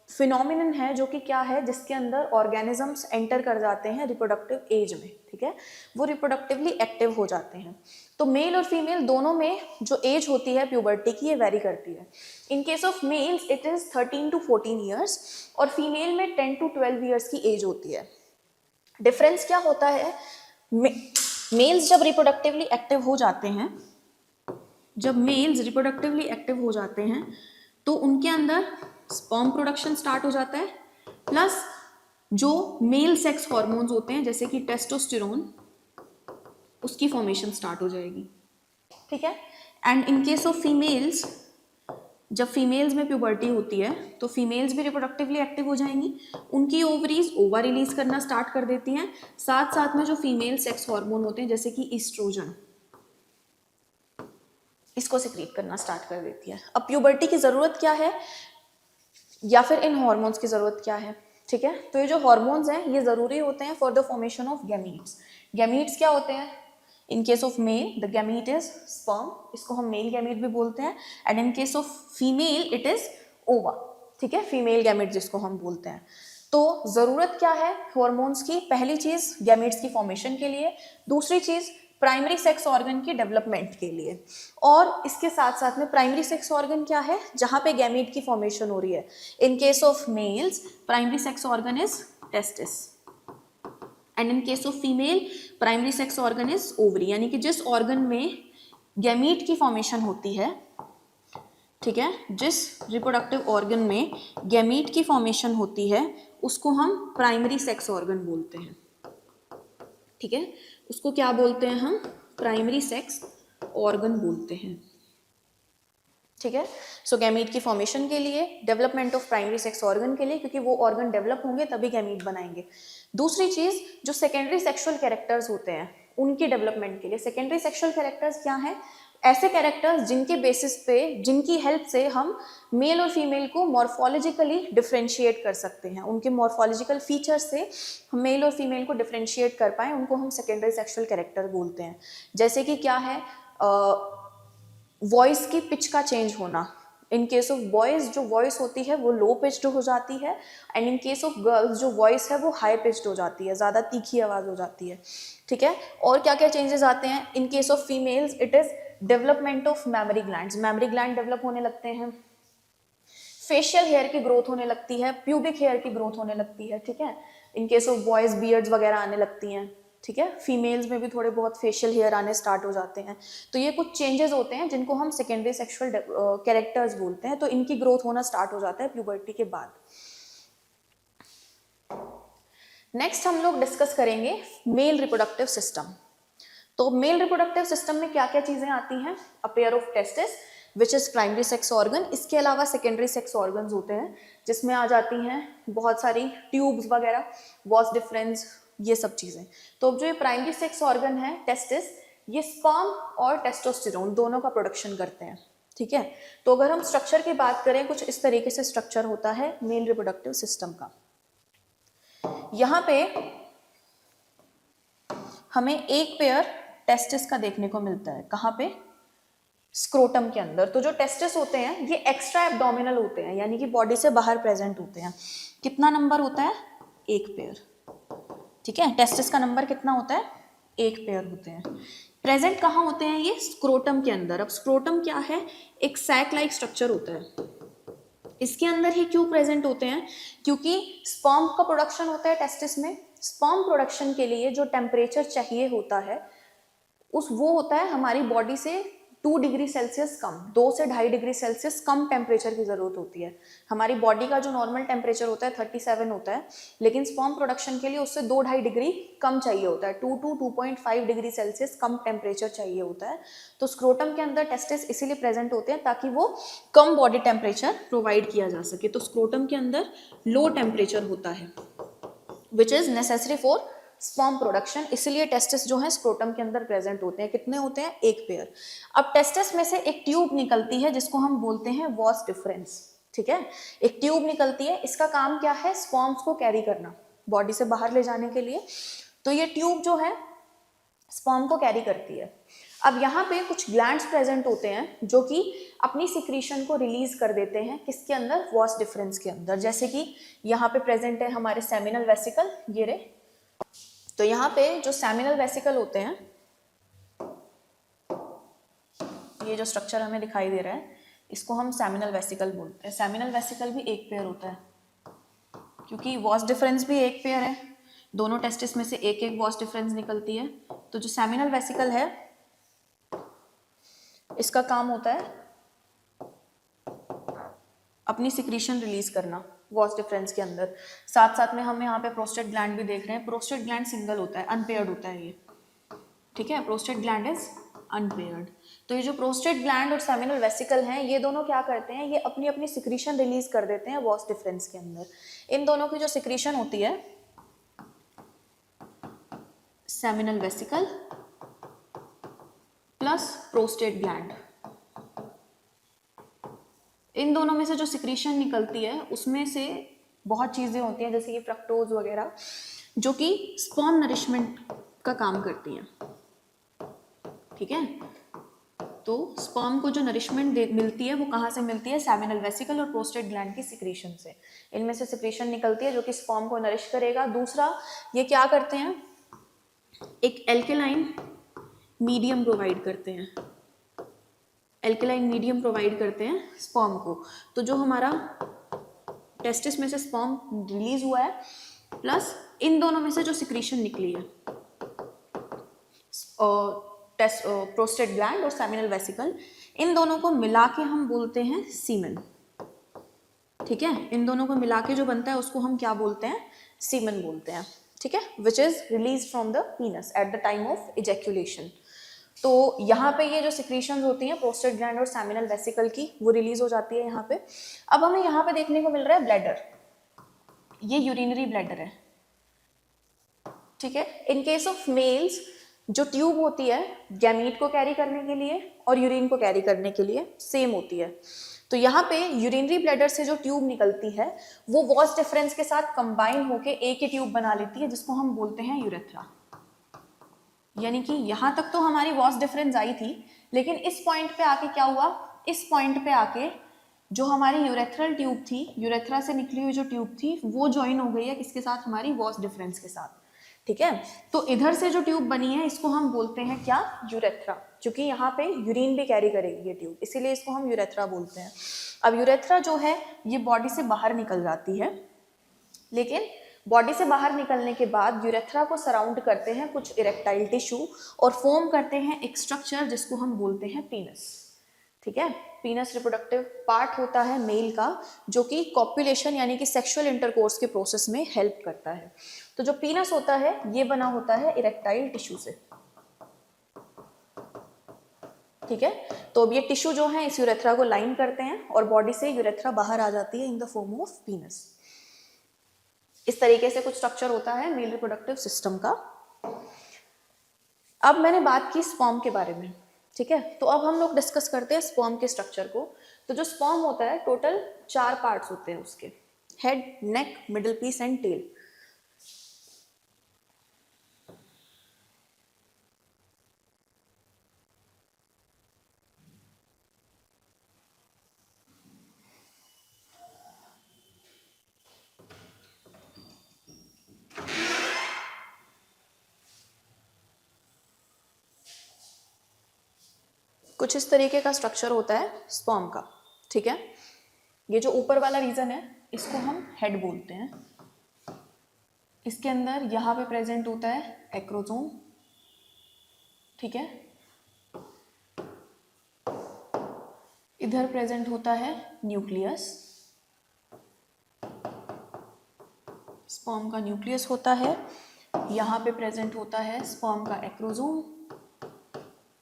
फिनोमिनन है जो कि क्या है, जिसके अंदर ऑर्गेनिजम्स एंटर कर जाते हैं रिप्रोडक्टिव एज में। ठीक है, वो रिप्रोडक्टिवली एक्टिव हो जाते हैं। तो मेल और फीमेल दोनों में जो एज होती है प्यूबर्टी की, ये वेरी करती है। इन case of males it is 13 to 14 years और फीमेल में 10 to 12 ईयर्स की एज होती है। डिफरेंस क्या होता है? मेल्स जब रिप्रोडक्टिवली एक्टिव हो जाते हैं, जब मेल्स रिप्रोडक्टिवली एक्टिव हो जाते हैं तो उनके अंदर स्पर्म प्रोडक्शन स्टार्ट हो जाता है, प्लस जो मेल सेक्स हार्मोन्स होते हैं जैसे कि टेस्टोस्टेरोन, उसकी फॉर्मेशन स्टार्ट हो जाएगी। ठीक है, and in case of females, जब फीमेल्स में प्यूबर्टी होती है तो फीमेल्स भी रिप्रोडक्टिवली एक्टिव हो जाएंगी, उनकी ओवरीज ओवा रिलीज करना स्टार्ट कर देती हैं, साथ साथ में जो फीमेल सेक्स हार्मोन होते हैं जैसे कि ईस्ट्रोजन, इसको सिक्रीट करना स्टार्ट कर देती है। अब प्यूबर्टी की ज़रूरत क्या है, या फिर इन हार्मोन्स की ज़रूरत क्या है? ठीक है, तो ये जो हार्मोन्स हैं ये ज़रूरी होते हैं for the formation of gametes. Gametes क्या होते हैं? इन case of male the gamete is sperm, इसको हम मेल गैमीट भी बोलते हैं, and in case of female it is ओवा। ठीक है, फीमेल गैमीट जिसको हम बोलते हैं। तो ज़रूरत क्या है हार्मोन्स की? पहली चीज़ गैमीट्स की फॉर्मेशन के लिए, दूसरी चीज़ प्राइमरी सेक्स ऑर्गन की डेवलपमेंट के लिए, और इसके साथ साथ में प्राइमरी सेक्स ऑर्गन क्या है? जहाँ पे गैमीट की फॉर्मेशन हो रही है। इन case of males primary sex organ is testis, and in case of female primary sex organ is ovary, यानी कि जिस ऑर्गन में गैमीट की फॉर्मेशन होती है, ठीक है, जिस रिप्रोडक्टिव ऑर्गन में गैमीट की फॉर्मेशन होती है उसको हम प्राइमरी सेक्स ऑर्गन बोलते हैं। ठीक है, उसको क्या बोलते हैं हम? प्राइमरी सेक्स ऑर्गन बोलते हैं। ठीक है, सो गैमीट की फॉर्मेशन के लिए, development of primary sex organ के लिए, क्योंकि वो ऑर्गन डेवलप होंगे तभी गैमीट बनाएंगे। दूसरी चीज जो सेकेंडरी सेक्सुअल कैरेक्टर्स होते हैं उनकी डेवलपमेंट के लिए। सेकेंडरी सेक्सुअल कैरेक्टर्स क्या हैं? ऐसे कैरेक्टर्स जिनके बेसिस पे, जिनकी हेल्प से हम मेल और फीमेल को मॉर्फोलॉजिकली डिफ्रेंशिएट कर सकते हैं, उनके मॉर्फोलॉजिकल फीचर्स से हम मेल और फीमेल को डिफ्रेंशिएट कर पाएँ, उनको हम सेकेंडरी सेक्सुअल कैरेक्टर बोलते हैं। जैसे कि क्या है, वॉइस की पिच का चेंज होना। इन केस ऑफ बॉयज जो वॉइस होती है वो लो पिच्ड हो जाती है, and in case of girls जो वॉइस है वो हाई पिच्ड हो जाती है, ज़्यादा तीखी आवाज़ हो जाती है। ठीक है, और क्या क्या चेंजेस आते हैं? इन case of females it is development of mammary glands, memory gland develop होने लगते हैं, फेशियल हेयर की ग्रोथ होने लगती है, प्यूबिक हेयर की ग्रोथ होने लगती है। ठीक है, इन केस ऑफ बॉयज बियर्ड्स वगैरह आने लगती हैं। ठीक है, फीमेल्स में भी थोड़े बहुत फेशियल हेयर आने स्टार्ट हो जाते हैं। तो ये कुछ चेंजेस होते हैं जिनको हम सेकेंडरी सेक्सुअल कैरेक्टर्स बोलते हैं। तो इनकी ग्रोथ होना स्टार्ट हो जाता है प्यूबर्टी के बाद। नेक्स्ट हम लोग डिस्कस करेंगे मेल रिप्रोडक्टिव सिस्टम। तो मेल रिप्रोडक्टिव सिस्टम में क्या क्या चीज़ें आती हैं? A pair of testis which is primary sex organ, इसके अलावा सेकेंडरी सेक्स ऑर्गन्स होते हैं जिसमें आ जाती हैं बहुत सारी ट्यूब्स वगैरह, वॉस डिफरेंस, ये सब चीज़ें। तो जो ये प्राइमरी सेक्स ऑर्गन है टेस्टिस, ये स्पर्म और टेस्टोस्टेरोन दोनों का प्रोडक्शन करते हैं। ठीक है, तो अगर हम स्ट्रक्चर की बात करें, कुछ इस तरीके से स्ट्रक्चर होता है मेल रिप्रोडक्टिव सिस्टम का। यहाँ पे हमें एक पेयर टेस्टिस का देखने को मिलता है। कहाँ पे? स्क्रोटम के अंदर। तो जो टेस्टिस होते हैं ये एक्स्ट्रा एब्डोमिनल होते हैं, यानी कि बॉडी से बाहर प्रेजेंट होते हैं। कितना नंबर होता है? एक पेयर। ठीक है, टेस्टिस का नंबर कितना होता है? एक पेयर होते हैं। प्रेजेंट कहाँ होते हैं ये? स्क्रोटम के अंदर। अब स्क्रोटम क्या है? एक सैक लाइक स्ट्रक्चर होता है। इसके अंदर ही क्यों प्रेजेंट होते हैं? क्योंकि स्पर्म का प्रोडक्शन होता है टेस्टिस में। स्पर्म प्रोडक्शन के लिए जो टेम्परेचर चाहिए होता है वो होता है हमारी बॉडी से 2 डिग्री सेल्सियस कम, 2 से 2.5 डिग्री सेल्सियस कम टेम्परेचर की ज़रूरत होती है। हमारी बॉडी का जो नॉर्मल टेम्परेचर होता है 37 होता है, लेकिन स्पर्म प्रोडक्शन के लिए उससे 2-2.5 डिग्री कम चाहिए होता है, 2 to 2.5 degree Celsius come temperature चाहिए होता है। तो स्क्रोटम के अंदर टेस्टिस इसीलिए प्रेजेंट होते हैं ताकि वो कम बॉडी टेम्परेचर प्रोवाइड किया जा सके। तो स्क्रोटम के अंदर लो टेम्परेचर होता है which is necessary for sperm production, इसलिए टेस्टिस जो है स्क्रोटम के अंदर प्रेजेंट होते हैं। कितने होते हैं? एक पेयर। अब टेस्टिस में से एक ट्यूब निकलती है जिसको हम बोलते हैं वॉस डिफरेंस। ठीक है, एक ट्यूब निकलती है, इसका काम क्या है, स्पर्म्स को कैरी करना, बॉडी से बाहर ले जाने के लिए। तो ये ट्यूब जो है स्पर्म को कैरी करती है। अब यहाँ पे कुछ ग्लैंड्स प्रेजेंट होते हैं जो कि अपनी सिक्रीशन को रिलीज कर देते हैं, किसके अंदर, वॉस डिफरेंस के अंदर। जैसे कि यहाँ पे प्रेजेंट है हमारे सेमिनल वेसिकल, ये रे। तो यहाँ पे जो सेमिनल वेसिकल होते हैं, ये जो स्ट्रक्चर हमें दिखाई दे रहा है, इसको हम सेमिनल वेसिकल बोलते हैं। सेमिनल वेसिकल भी एक पेयर होता है, क्योंकि वॉस डिफरेंस भी एक पेयर है, दोनों टेस्टिस में से एक एक वॉस डिफरेंस निकलती है। तो जो सेमिनल वेसिकल है, इसका काम होता है अपनी सिक्रीशन रिलीज करना वॉस डिफरेंस के अंदर। साथ साथ में हम यहाँ पे प्रोस्टेट ग्लैंड भी देख रहे हैं। प्रोस्टेट ग्लैंड सिंगल होता है, अनपेयर्ड होता है ये, ठीक है, प्रोस्टेट ग्लैंड इज अनपेयर्ड। तो ये जो प्रोस्टेट ग्लैंड और सेमिनल वेसिकल हैं, ये दोनों क्या करते हैं, ये अपनी अपनी सिक्रीशन रिलीज कर देते हैं वॉस डिफरेंस के अंदर। इन दोनों की जो सिक्रीशन होती है, seminal vesicle plus prostate gland, इन दोनों में से जो सिक्रीशन निकलती है उसमें से बहुत चीज़ें होती हैं, जैसे कि फ्रक्टोज वगैरह, जो कि स्पर्म नरिशमेंट का काम करती हैं, ठीक है। तो स्पर्म को जो नरिशमेंट मिलती है वो कहाँ से मिलती है, सेमिनल वेसिकल और प्रोस्टेट ग्लैंड की सिक्रीशन से। इनमें से सिक्रीशन निकलती है जो कि स्पर्म को नरिश करेगा। दूसरा, ये क्या करते हैं, एक एल्केलाइन मीडियम प्रोवाइड करते हैं, एल्केलाइन मीडियम प्रोवाइड करते हैं स्पर्म को। तो जो हमारा टेस्टिस में से स्पर्म रिलीज हुआ है, प्लस इन दोनों में से जो सिक्रीशन निकली है, प्रोस्टेट ग्लैंड और सेमिनल वेसिकल, इन दोनों को मिला के हम बोलते हैं सीमेन, ठीक है। इन दोनों को मिला के जो बनता है उसको हम क्या बोलते हैं, सीमेन बोलते हैं, ठीक है, which is release from the पीनस at the time of ejaculation. तो यहाँ पे ये जो सिक्रीशंस होती हैं प्रोस्टेट ग्लैंड और सेमिनल वेसिकल की, वो रिलीज हो जाती है यहाँ पे। अब हमें यहाँ पे देखने को मिल रहा है ब्लैडर, ये यूरिनरी ब्लैडर है, ठीक है। इन केस ऑफ मेल्स जो ट्यूब होती है गैमीट को कैरी करने के लिए और यूरिन को कैरी करने के लिए सेम होती है। तो यहाँ पे यूरिनरी ब्लैडर से जो ट्यूब निकलती है वो वॉस डिफरेंस के साथ कंबाइन होके एक ही ट्यूब बना लेती है, जिसको हम बोलते हैं यूरेथ्रा। यानी कि यहाँ तक तो हमारी वॉस डिफरेंस आई थी, लेकिन इस पॉइंट पे आके क्या हुआ, इस पॉइंट पे आके जो हमारी यूरेथ्रल ट्यूब थी, यूरेथ्रा से निकली हुई जो ट्यूब थी, वो ज्वाइन हो गई है किसके साथ, हमारी वॉस डिफरेंस के साथ, ठीक है। तो इधर से जो ट्यूब बनी है इसको हम बोलते हैं क्या, यूरेथ्रा, क्योंकि यहाँ पे यूरिन भी कैरी करेगी ये ट्यूब, इसीलिए इसको हम यूरेथ्रा बोलते हैं। अब यूरेथ्रा जो है ये बॉडी से बाहर निकल जाती है, लेकिन बॉडी से बाहर निकलने के बाद यूरेथ्रा को सराउंड करते हैं कुछ इरेक्टाइल टिश्यू और फॉर्म करते हैं एक स्ट्रक्चर जिसको हम बोलते हैं पीनस, ठीक है। पीनस रिप्रोडक्टिव पार्ट होता है मेल का, जो कि कॉपुलेशन यानी कि सेक्सुअल इंटरकोर्स के प्रोसेस में हेल्प करता है। तो जो पीनस होता है ये बना होता है इरेक्टाइल टिश्यू से, ठीक है। तो अब ये टिश्यू जो है इस यूरेथ्रा को लाइन करते हैं और बॉडी से यूरेथ्रा बाहर आ जाती है इन द फॉर्म ऑफ पीनस। इस तरीके से कुछ स्ट्रक्चर होता है मेल रिप्रोडक्टिव सिस्टम का। अब मैंने बात की स्पर्म के बारे में, ठीक है। तो अब हम लोग डिस्कस करते हैं स्पर्म के स्ट्रक्चर को। तो जो स्पर्म होता है टोटल 4 पार्ट्स होते हैं उसके, head, neck, middle piece and tail. कुछ इस तरीके का स्ट्रक्चर होता है स्पर्म का, ठीक है। ये जो ऊपर वाला रीजन है इसको हम हेड बोलते हैं। इसके अंदर यहाँ पे प्रेजेंट होता है एक्रोसोम, ठीक है। इधर प्रेजेंट होता है न्यूक्लियस, स्पर्म का न्यूक्लियस होता है। यहाँ पे प्रेजेंट होता है स्पर्म का एक्रोसोम,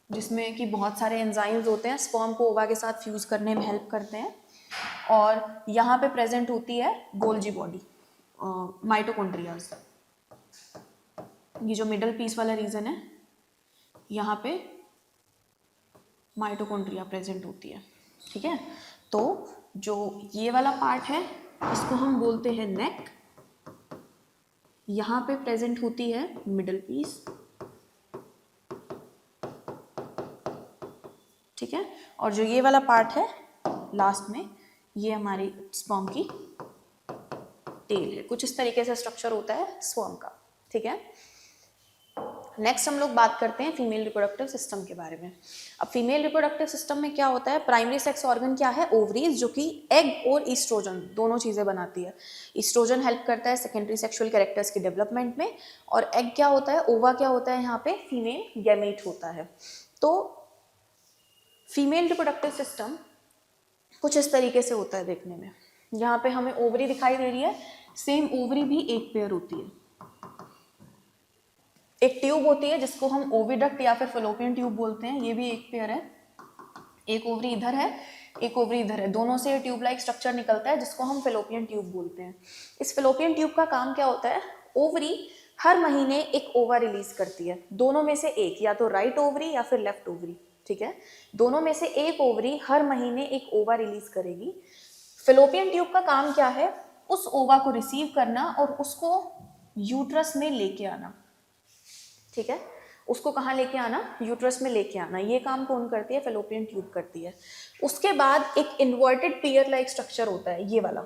जिसमें कि बहुत सारे एंजाइम्स होते हैं, स्पर्म को ओवा के साथ फ्यूज करने में हेल्प करते हैं। और यहाँ पे प्रेजेंट होती है गोल्जी बॉडी, माइटोकॉन्ड्रियाज। ये जो मिडल पीस वाला रीजन है यहाँ पे माइटोकॉन्ड्रिया प्रेजेंट होती है, ठीक है। तो जो ये वाला पार्ट है इसको हम बोलते हैं नेक, यहाँ पे प्रेजेंट होती है मिडल पीस, ठीक है। और जो ये वाला पार्ट है लास्ट में, ये हमारी स्पर्म की टेल है। कुछ इस तरीके से स्ट्रक्चर होता है स्पर्म का, ठीक है। नेक्स्ट हम लोग बात करते हैं फीमेल रिप्रोडक्टिव सिस्टम के बारे में। अब फीमेल रिप्रोडक्टिव सिस्टम में क्या होता है, प्राइमरी सेक्स ऑर्गन क्या है, ओवरीज, जो कि एग और ईस्ट्रोजन दोनों चीजें बनाती है। ईस्ट्रोजन हेल्प करता है सेकेंडरी सेक्सुअल कैरेक्टर्स की डेवलपमेंट में, और एग क्या होता है, ओवा क्या होता है, यहाँ पे फीमेल गैमेट होता है। तो फीमेल रिप्रोडक्टिव सिस्टम कुछ इस तरीके से होता है देखने में। यहाँ पे हमें ओवरी दिखाई दे रही है, सेम ओवरी भी एक पेयर होती है, एक ट्यूब होती है जिसको हम ओविडक्ट या फिर फलोपियन ट्यूब बोलते हैं, ये भी एक पेयर है। एक ओवरी इधर है, एक ओवरी इधर है, दोनों से ट्यूब लाइक स्ट्रक्चर निकलता है जिसको हम फलोपियन ट्यूब बोलते हैं। इस फलोपियन ट्यूब का काम क्या होता है, ओवरी हर महीने एक ओवा रिलीज करती है, दोनों में से एक, या तो राइट ओवरी या फिर लेफ्ट ओवरी, ठीक है। दोनों में से एक ओवरी हर महीने एक ओवा रिलीज करेगी। फलोपियन ट्यूब का काम क्या है, उस ओवा को रिसीव करना और उसको यूट्रस में लेके आना, ठीक है। उसको कहाँ लेके आना, यूट्रस में लेके आना, ये काम कौन करती है, फैलोपियन ट्यूब करती है। उसके बाद एक इन्वर्टेड पियर लाइक स्ट्रक्चर होता है, ये वाला,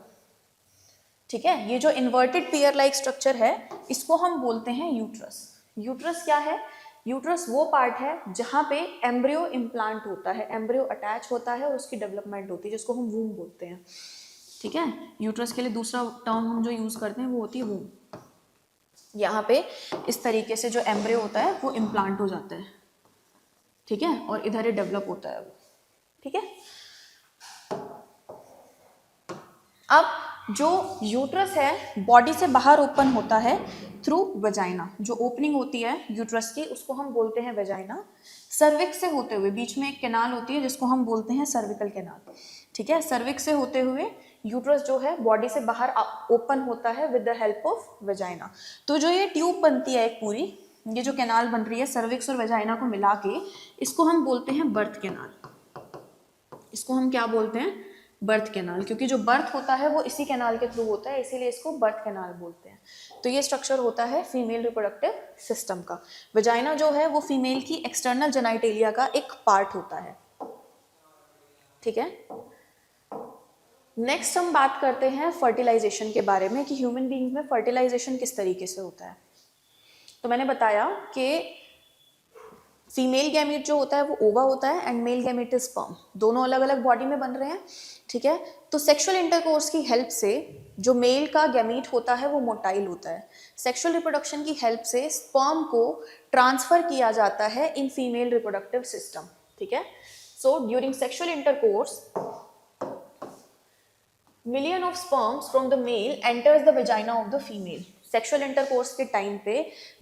ठीक है। ये जो इन्वर्टेड पियर लाइक स्ट्रक्चर है इसको हम बोलते हैं यूट्रस। यूट्रस क्या है, यूट्रस वो पार्ट है जहाँ पे एम्ब्रियो इम्प्लांट होता है, एम्ब्रियो अटैच होता है और उसकी डेवलपमेंट होती है, जिसको हम वूम बोलते हैं, ठीक है। यूट्रस के लिए दूसरा टर्म हम जो यूज करते हैं वो होती है वूम। यहाँ पे इस तरीके से जो एम्ब्रियो होता है वो इम्प्लांट हो जाता है, ठीक है, और इधर ही डेवलप होता है वो, ठीक है। अब जो यूट्रस है बॉडी से बाहर ओपन होता है थ्रू वेजाइना, जो ओपनिंग होती है यूट्रस की उसको हम बोलते हैं वेजाइना। सर्विक्स से होते हुए बीच में एक कैनाल होती है जिसको हम बोलते हैं सर्विकल कैनाल, ठीक है। सर्विक्स से होते हुए यूट्रस जो है बॉडी से बाहर ओपन होता है with the help of vagina. तो जो ये ट्यूब बनती है एक पूरी, ये जो कैनाल बन रही है सर्विक्स और वेजाइना को मिला के, इसको हम बोलते हैं बर्थ कैनाल। इसको हम क्या बोलते हैं, बर्थ कैनाल, क्योंकि जो बर्थ होता है वो इसी कैनाल के थ्रू होता है, इसीलिए इसको बर्थ कैनाल बोलते हैं। तो ये स्ट्रक्चर होता है फीमेल रिप्रोडक्टिव सिस्टम का। वेजाइना जो है वो फीमेल की एक्सटर्नल जेनाइटेलिया का एक पार्ट होता है, ठीक है। नेक्स्ट हम बात करते हैं फर्टिलाइजेशन के बारे में कि ह्यूमन बीइंग में फर्टिलाइजेशन किस तरीके से होता है। तो मैंने बताया कि फीमेल गैमेट जो होता है वो ओवा होता है and male gamete is sperm, दोनों अलग अलग बॉडी में बन रहे हैं, ठीक है। तो सेक्सुअल इंटरकोर्स की हेल्प से जो मेल का गैमेट होता है वो मोटाइल होता है। सेक्सुअल रिप्रोडक्शन की हेल्प से स्पर्म को ट्रांसफर किया जाता है इन फीमेल रिप्रोडक्टिव सिस्टम, ठीक है। So during sexual intercourse million of sperms from the male enters the vagina of the female. Sexual intercourse के टाइम पे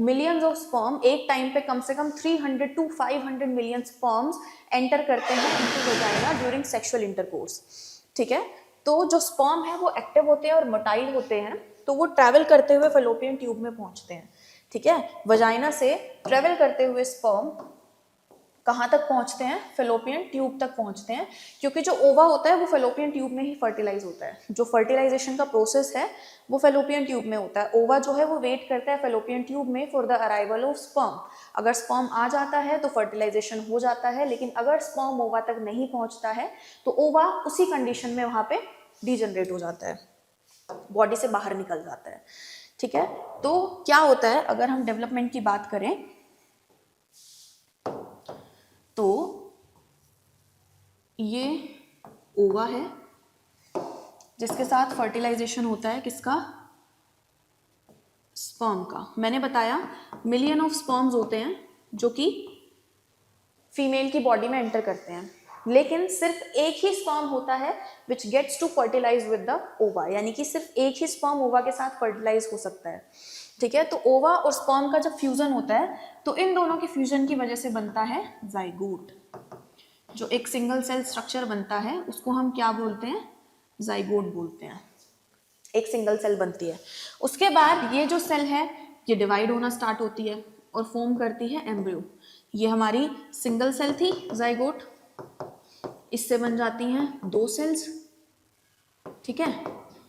मिलियंस ऑफ स्पर्म, एक टाइम पे कम से कम 300 to 500 मिलियन स्पर्म्स एंटर करते हैं into vagina during sexual intercourse, ठीक है। तो जो स्पर्म है वो एक्टिव होते हैं और मोटाइल होते हैं, तो वो ट्रैवल करते हुए फैलोपियन ट्यूब में पहुंचते हैं, ठीक है। वेजाइना से ट्रैवल करते हुए स्पर्म कहाँ तक पहुँचते हैं, फैलोपियन ट्यूब तक पहुँचते हैं, क्योंकि जो ओवा होता है वो फैलोपियन ट्यूब में ही फर्टिलाइज होता है। जो फर्टिलाइजेशन का प्रोसेस है वो फैलोपियन ट्यूब में होता है। ओवा जो है वो वेट करता है फैलोपियन ट्यूब में for the arrival of sperm. अगर स्पर्म आ जाता है तो फर्टिलाइजेशन हो जाता है, लेकिन अगर स्पर्म ओवा तक नहीं पहुँचता है तो ओवा उसी कंडीशन में वहाँ पे डिजनरेट हो जाता है, बॉडी से बाहर निकल जाता है, ठीक है। तो क्या होता है, अगर हम डेवलपमेंट की बात करें तो ये ओवा है जिसके साथ फर्टिलाइजेशन होता है किसका, स्पर्म का। मैंने बताया मिलियन ऑफ स्पर्म्स होते हैं जो कि फीमेल की बॉडी में एंटर करते हैं, लेकिन सिर्फ एक ही स्पर्म होता है which gets to fertilise with the ova, यानी कि सिर्फ एक ही स्पर्म ओवा के साथ फर्टिलाइज हो सकता है, ठीक है। तो ओवा और स्पर्म का जब फ्यूजन होता है तो इन दोनों के फ्यूजन की वजह से बनता है जाइगोट। जो एक सिंगल सेल स्ट्रक्चर बनता है उसको हम क्या बोलते हैं, जाइगोट बोलते हैं। एक सिंगल सेल बनती है, उसके बाद ये जो सेल है ये डिवाइड होना स्टार्ट होती है और फॉर्म करती है एम्ब्रियो। ये हमारी सिंगल सेल थी जाइगोट, इससे बन जाती हैं दो सेल्स, ठीक है।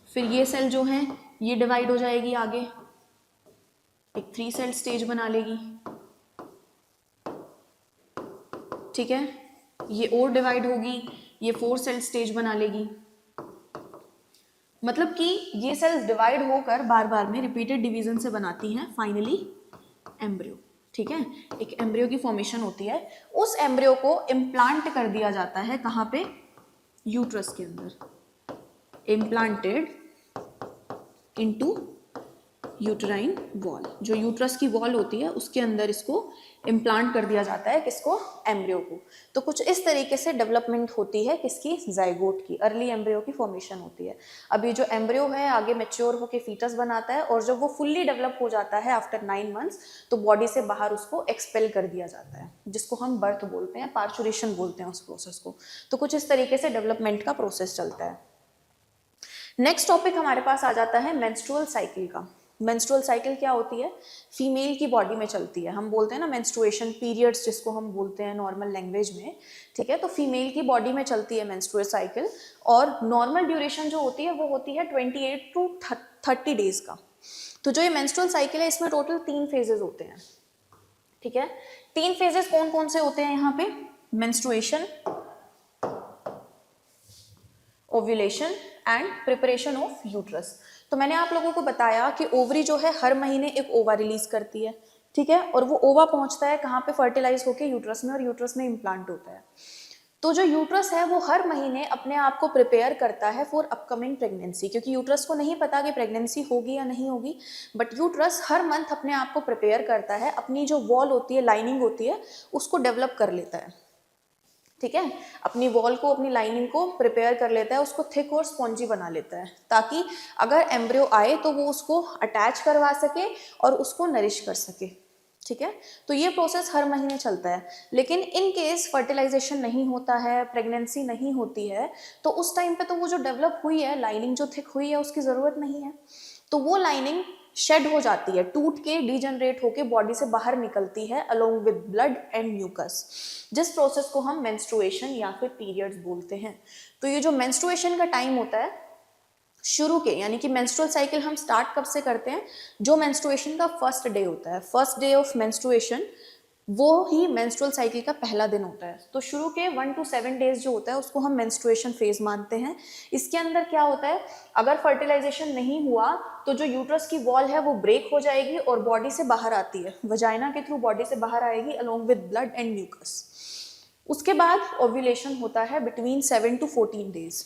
फिर ये सेल जो है ये डिवाइड हो जाएगी आगे, एक 3 सेल स्टेज बना लेगी, ठीक है। ये और डिवाइड होगी, ये 4 सेल स्टेज बना लेगी। मतलब कि ये सेल्स डिवाइड होकर बार बार में रिपीटेड डिवीजन से बनाती हैं फाइनली एम्ब्रियो, ठीक है। एक एम्ब्रियो की फॉर्मेशन होती है, उस एम्ब्रियो को इम्प्लांट कर दिया जाता है कहाँ पे, यूट्रस के अंदर, इम्प्लांटेड इनटू यूट्राइन वॉल। जो यूट्रस की वॉल होती है उसके अंदर इसको इम्प्लांट कर दिया जाता है, किसको, एम्ब्रियो को। तो कुछ इस तरीके से डेवलपमेंट होती है किसकी, जाइगोट की, अर्ली एम्ब्रियो की फॉर्मेशन होती है। अब ये जो एम्ब्रियो है आगे मैच्योर होकर फीटस बनाता है, और जब वो फुल्ली डेवलप हो जाता है आफ्टर 9 मंथ्स, तो बॉडी से बाहर उसको एक्सपेल कर दिया जाता है, जिसको हम बर्थ बोलते हैं, पार्चुरेशन बोलते हैं उस प्रोसेस को। तो कुछ इस तरीके से डेवलपमेंट का प्रोसेस चलता है। नेक्स्ट टॉपिक हमारे पास आ जाता है मेंस्ट्रुअल साइकिल का। मेंस्ट्रुअल साइकिल क्या होती है, फीमेल की बॉडी में चलती है। हम बोलते हैं ना मेंस्ट्रुएशन पीरियड्स, जिसको हम बोलते हैं नॉर्मल लैंग्वेज में, ठीक है। तो फीमेल की बॉडी में चलती है मेंस्ट्रुअल साइकिल, और नॉर्मल ड्यूरेशन जो होती है वो होती है 28 टू 30 डेज का। तो जो ये मेंस्ट्रुअल साइकिल है इसमें टोटल 3 फेजेस होते हैं, ठीक है। 3 फेजेस कौन कौन से होते हैं यहाँ पे, menstruation, ovulation and preparation of uterus. तो मैंने आप लोगों को बताया कि ओवरी जो है हर महीने एक ओवा रिलीज करती है, ठीक है, और वो ओवा पहुंचता है कहाँ पे, फर्टिलाइज होकर यूट्रस में, और यूट्रस में इम्प्लांट होता है। तो जो यूट्रस है वो हर महीने अपने आप को प्रिपेयर करता है फॉर अपकमिंग प्रेगनेंसी, क्योंकि यूट्रस को नहीं पता कि प्रेगनेंसी होगी या नहीं होगी, बट यूट्रस हर मंथ अपने आप को प्रिपेयर करता है, अपनी जो वॉल होती है, लाइनिंग होती है, उसको डेवलप कर लेता है, ठीक है। अपनी वॉल को, अपनी लाइनिंग को प्रिपेयर कर लेता है, उसको थिक और स्पॉन्जी बना लेता है, ताकि अगर एम्ब्रियो आए तो वो उसको अटैच करवा सके और उसको नरिश कर सके, ठीक है। तो ये प्रोसेस हर महीने चलता है। लेकिन इन केस फर्टिलाइजेशन नहीं होता है, प्रेगनेंसी नहीं होती है, तो उस टाइम पे तो वो जो डेवलप हुई है लाइनिंग, जो थिक हुई है, उसकी ज़रूरत नहीं है। तो वो लाइनिंग शेड हो जाती है, टूट के डीजनरेट होके बॉडी से बाहर निकलती है along with blood and mucus, जिस प्रोसेस को हम मेंस्ट्रुएशन या फिर पीरियड्स बोलते हैं। तो ये जो मेंस्ट्रुएशन का टाइम होता है शुरू के, यानी कि मेंस्ट्रुअल साइकिल हम स्टार्ट कब से करते हैं, जो मेंस्ट्रुएशन का फर्स्ट डे होता है, फर्स्ट डे ऑफ मेंस्ट्रुएशन, वो ही मेंस्ट्रुअल साइकिल का पहला दिन होता है। तो शुरू के 1 to 7 डेज जो होता है उसको हम मेंस्ट्रुएशन फेज मानते हैं। इसके अंदर क्या होता है, अगर फर्टिलाइजेशन नहीं हुआ तो जो यूट्रस की वॉल है वो ब्रेक हो जाएगी और बॉडी से बाहर आती है, वजाइना के थ्रू बॉडी से बाहर आएगी along with blood and mucus. उसके बाद ओव्यूलेशन होता है बिटवीन 7 to 14 डेज।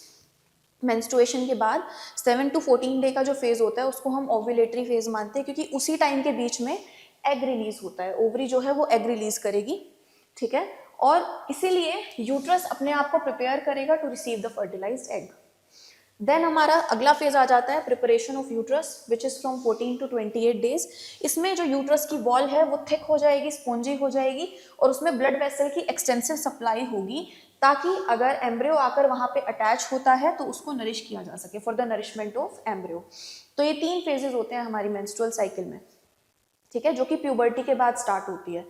मेंस्ट्रुएशन के बाद 7 to 14 डे का जो फेज होता है उसको हम ओव्यूलेटरी फेज मानते हैं, क्योंकि उसी टाइम के बीच में एग रिलीज होता है, ओवरी जो है वो एग रिलीज करेगी, ठीक है। और इसीलिए यूट्रस अपने आप को प्रिपेयर करेगा to receive the fertilised egg. Then हमारा अगला फेज आ जाता है preparation of uterus, which is from 14 to 28 days. इसमें जो यूट्रस की वॉल है वो थिक हो जाएगी, स्पॉन्जी हो जाएगी, और उसमें ब्लड वेसल की एक्सटेंसिव सप्लाई होगी, ताकि अगर एम्ब्रियो आकर वहां पे अटैच होता है तो उसको नरिश किया जा सके, for the nourishment of embryo. तो ये 3 फेजेस होते हैं हमारी मेंस्ट्रुअल साइकिल में, ठीक है, जो कि प्यूबर्टी के बाद स्टार्ट होती है।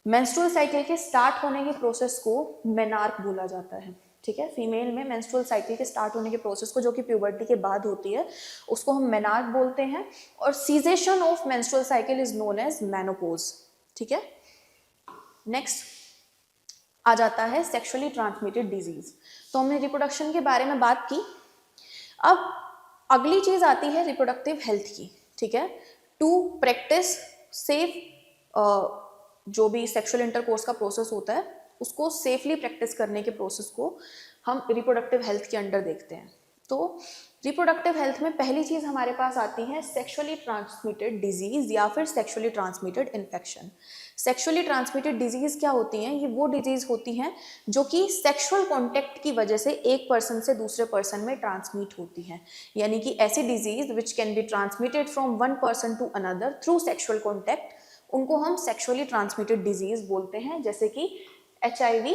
मेंस्ट्रुअल साइकिल के स्टार्ट होने के प्रोसेस को मेनार्क बोला जाता है, ठीक है। फीमेल में मेंस्ट्रुअल साइकिल के स्टार्ट होने के प्रोसेस को, जो कि प्यूबर्टी के बाद होती है, उसको हम मेनार्क बोलते हैं। और cessation of menstrual cycle is known as menopause, ठीक है। नेक्स्ट आ जाता है सेक्सुअली ट्रांसमिटेड डिजीज। तो हमने रिप्रोडक्शन के बारे में बात की, अब अगली चीज आती है रिप्रोडक्टिव हेल्थ की, ठीक है। टू प्रैक्टिस सेफ, जो भी सेक्सुअल इंटरकोर्स का प्रोसेस होता है उसको सेफली प्रैक्टिस करने के प्रोसेस को हम रिप्रोडक्टिव हेल्थ के अंडर देखते हैं। तो रिप्रोडक्टिव हेल्थ में पहली चीज हमारे पास आती है सेक्सुअली ट्रांसमिटेड डिजीज या फिर sexually transmitted infection. Sexually transmitted disease क्या होती हैं, ये वो डिजीज होती हैं जो कि सेक्सुअल कॉन्टेक्ट की वजह से एक पर्सन से दूसरे पर्सन में ट्रांसमिट होती हैं, यानी कि ऐसी disease which can be transmitted from one person to another through sexual contact, उनको हम सेक्सुअली ट्रांसमिटेड डिजीज बोलते हैं, जैसे कि HIV,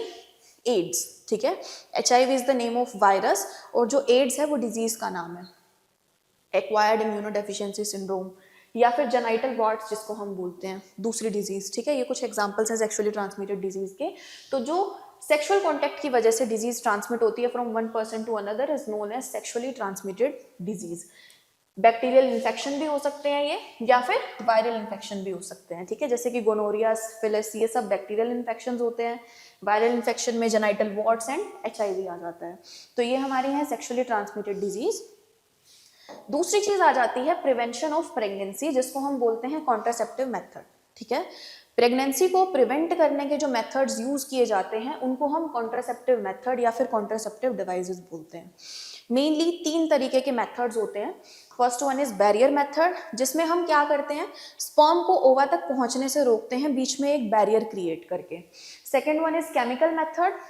एड्स, ठीक है। HIV is the name of virus, और जो एड्स है वो डिजीज का नाम है, एक्वायर्ड इम्यूनोडेफिशिएंसी सिंड्रोम, या फिर जेनाइटल वॉर्ट्स जिसको हम बोलते हैं, दूसरी डिजीज, ठीक है। ये कुछ एग्जांपल्स हैं सेक्सुअली ट्रांसमिटेड डिजीज के। तो जो सेक्सुअल कॉन्टैक्ट की वजह से डिजीज ट्रांसमिट होती है from one person to another is known as sexually transmitted disease. Bacterial infection भी हो सकते हैं ये, या फिर वायरल इन्फेक्शन भी हो सकते हैं, ठीक है, जैसे कि गोनोरिया, सिफिलिस, ये सब बैक्टीरियल इन्फेक्शन होते हैं। वायरल इन्फेक्शन में जेनाइटल वॉर्ट्स एंड HIV आ जाता है। तो ये हमारी है सेक्सुअली ट्रांसमिटेड डिजीज। दूसरी चीज आ जाती है प्रिवेंशन ऑफ प्रेगनेंसी, जिसको हम बोलते हैं कॉन्ट्रासेप्टिव मेथड, ठीक है। प्रेगनेंसी को प्रिवेंट करने के जो मेथड्स यूज किए जाते हैं उनको हम कॉन्ट्रासेप्टिव मेथड या फिर कॉन्ट्रासेप्टिव डिवाइसेस बोलते हैं। मेनली 3 तरीके के मेथड्स होते हैं। First one is barrier method, जिसमें हम क्या करते हैं, स्पर्म को ओवा तक पहुंचने से रोकते हैं बीच में एक बैरियर क्रिएट करके। Second one is chemical method,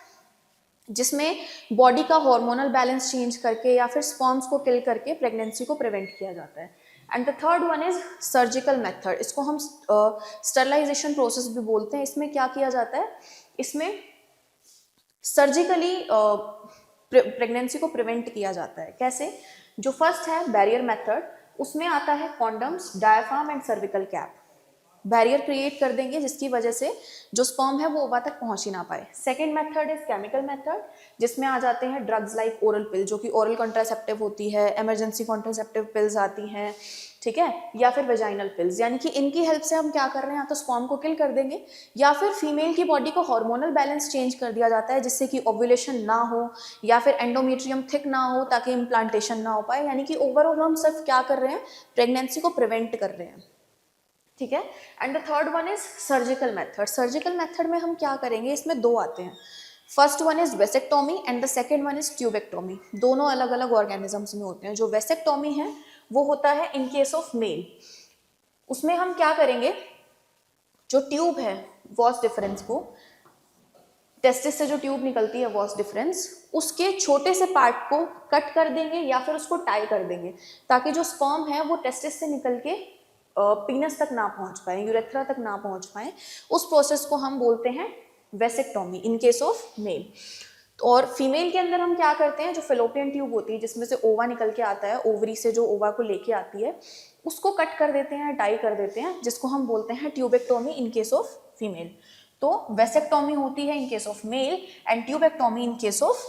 जिसमें बॉडी का हार्मोनल बैलेंस चेंज करके या फिर स्पर्म्स को किल करके प्रेगनेंसी को प्रिवेंट किया जाता है। And the third one is surgical method, इसको हम स्टरलाइजेशन प्रोसेस भी बोलते हैं। इसमें क्या किया जाता है, इसमें सर्जिकली प्रेगनेंसी को प्रिवेंट किया जाता है। कैसे? जो फर्स्ट है बैरियर मेथड, उसमें आता है condoms, diaphragm and cervical cap. Barrier create कर देंगे जिसकी वजह से जो स्पर्म है वो ओवा तक पहुंच ही ना पाए। Second method is chemical method, जिसमें आ जाते हैं ड्रग्स लाइक ओरल पिल, जो कि ओरल कॉन्ट्रासेप्टिव होती है, इमरजेंसी कॉन्ट्रासेप्टिव पिल्स आती हैं, ठीक है, या फिर वेजाइनल पिल्स। यानी कि इनकी हेल्प से हम क्या कर रहे हैं, या तो स्पर्म को किल कर देंगे या फिर फीमेल की बॉडी को हार्मोनल बैलेंस चेंज कर दिया जाता है, जिससे कि ओव्यूलेशन ना हो या फिर एंडोमेट्रियम थिक ना हो, ताकि इम्प्लांटेशन ना हो पाए। यानी कि ओवरऑल हम सिर्फ क्या कर रहे हैं, प्रेगनेंसी को प्रिवेंट कर रहे हैं, ठीक है। And the third one is surgical method. Surgical method में हम क्या करेंगे, इसमें 2 आते हैं। First one is vasectomy and the second one is tubectomy. दोनों अलग अलग ऑर्गेनिजम्स में होते हैं। जो वेसेक्टोमी है वो होता है इन केस ऑफ मेल। उसमें हम क्या करेंगे, जो ट्यूब है वॉस डिफरेंस को, टेस्टिस से जो ट्यूब निकलती है वॉस डिफरेंस, उसके छोटे से पार्ट को कट कर देंगे या फिर उसको टाई कर देंगे, ताकि जो स्पर्म है वो टेस्टिस से निकल के पीनस तक ना पहुंच पाए, यूरेथ्रा तक ना पहुंच पाए। उस प्रोसेस को हम बोलते हैं vasectomy in case of male. और फीमेल के अंदर हम क्या करते हैं, जो फेलोपियन ट्यूब होती है जिसमें से ओवा निकल के आता है, ओवरी से जो ओवा को लेके आती है, उसको कट कर देते हैं, टाई कर देते हैं, जिसको हम बोलते हैं tubectomy in case of female. तो वेसेक्टोमी होती है इन case of male and tubectomy in case of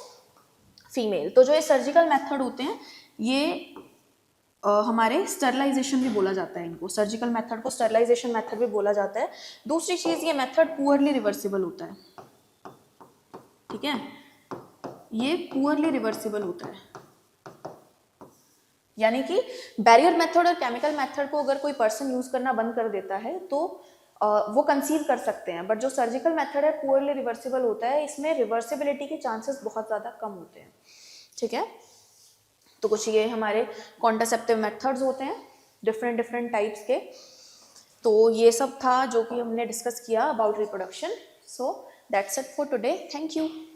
female. तो जो ये सर्जिकल मेथड होते हैं ये हमारे स्टरलाइजेशन भी बोला जाता है इनको। सर्जिकल मेथड को स्टरलाइजेशन मेथड भी बोला जाता है। दूसरी चीज, ये मेथड पुअरली रिवर्सिबल होता है, ठीक है, ये पुअरली रिवर्सिबल होता है। यानी कि बैरियर मेथड और केमिकल मेथड को अगर कोई पर्सन यूज करना बंद कर देता है तो वो कंसीव कर सकते हैं, बट जो सर्जिकल मेथड है पुअरली रिवर्सिबल होता है, इसमें रिवर्सिबिलिटी के चांसेस बहुत ज़्यादा कम होते हैं, ठीक है। तो कुछ ये हमारे कॉन्ट्रासेप्टिव मेथड्स होते हैं डिफरेंट टाइप्स के। तो ये सब था जो कि हमने डिस्कस किया about reproduction. So that's it for today, thank you.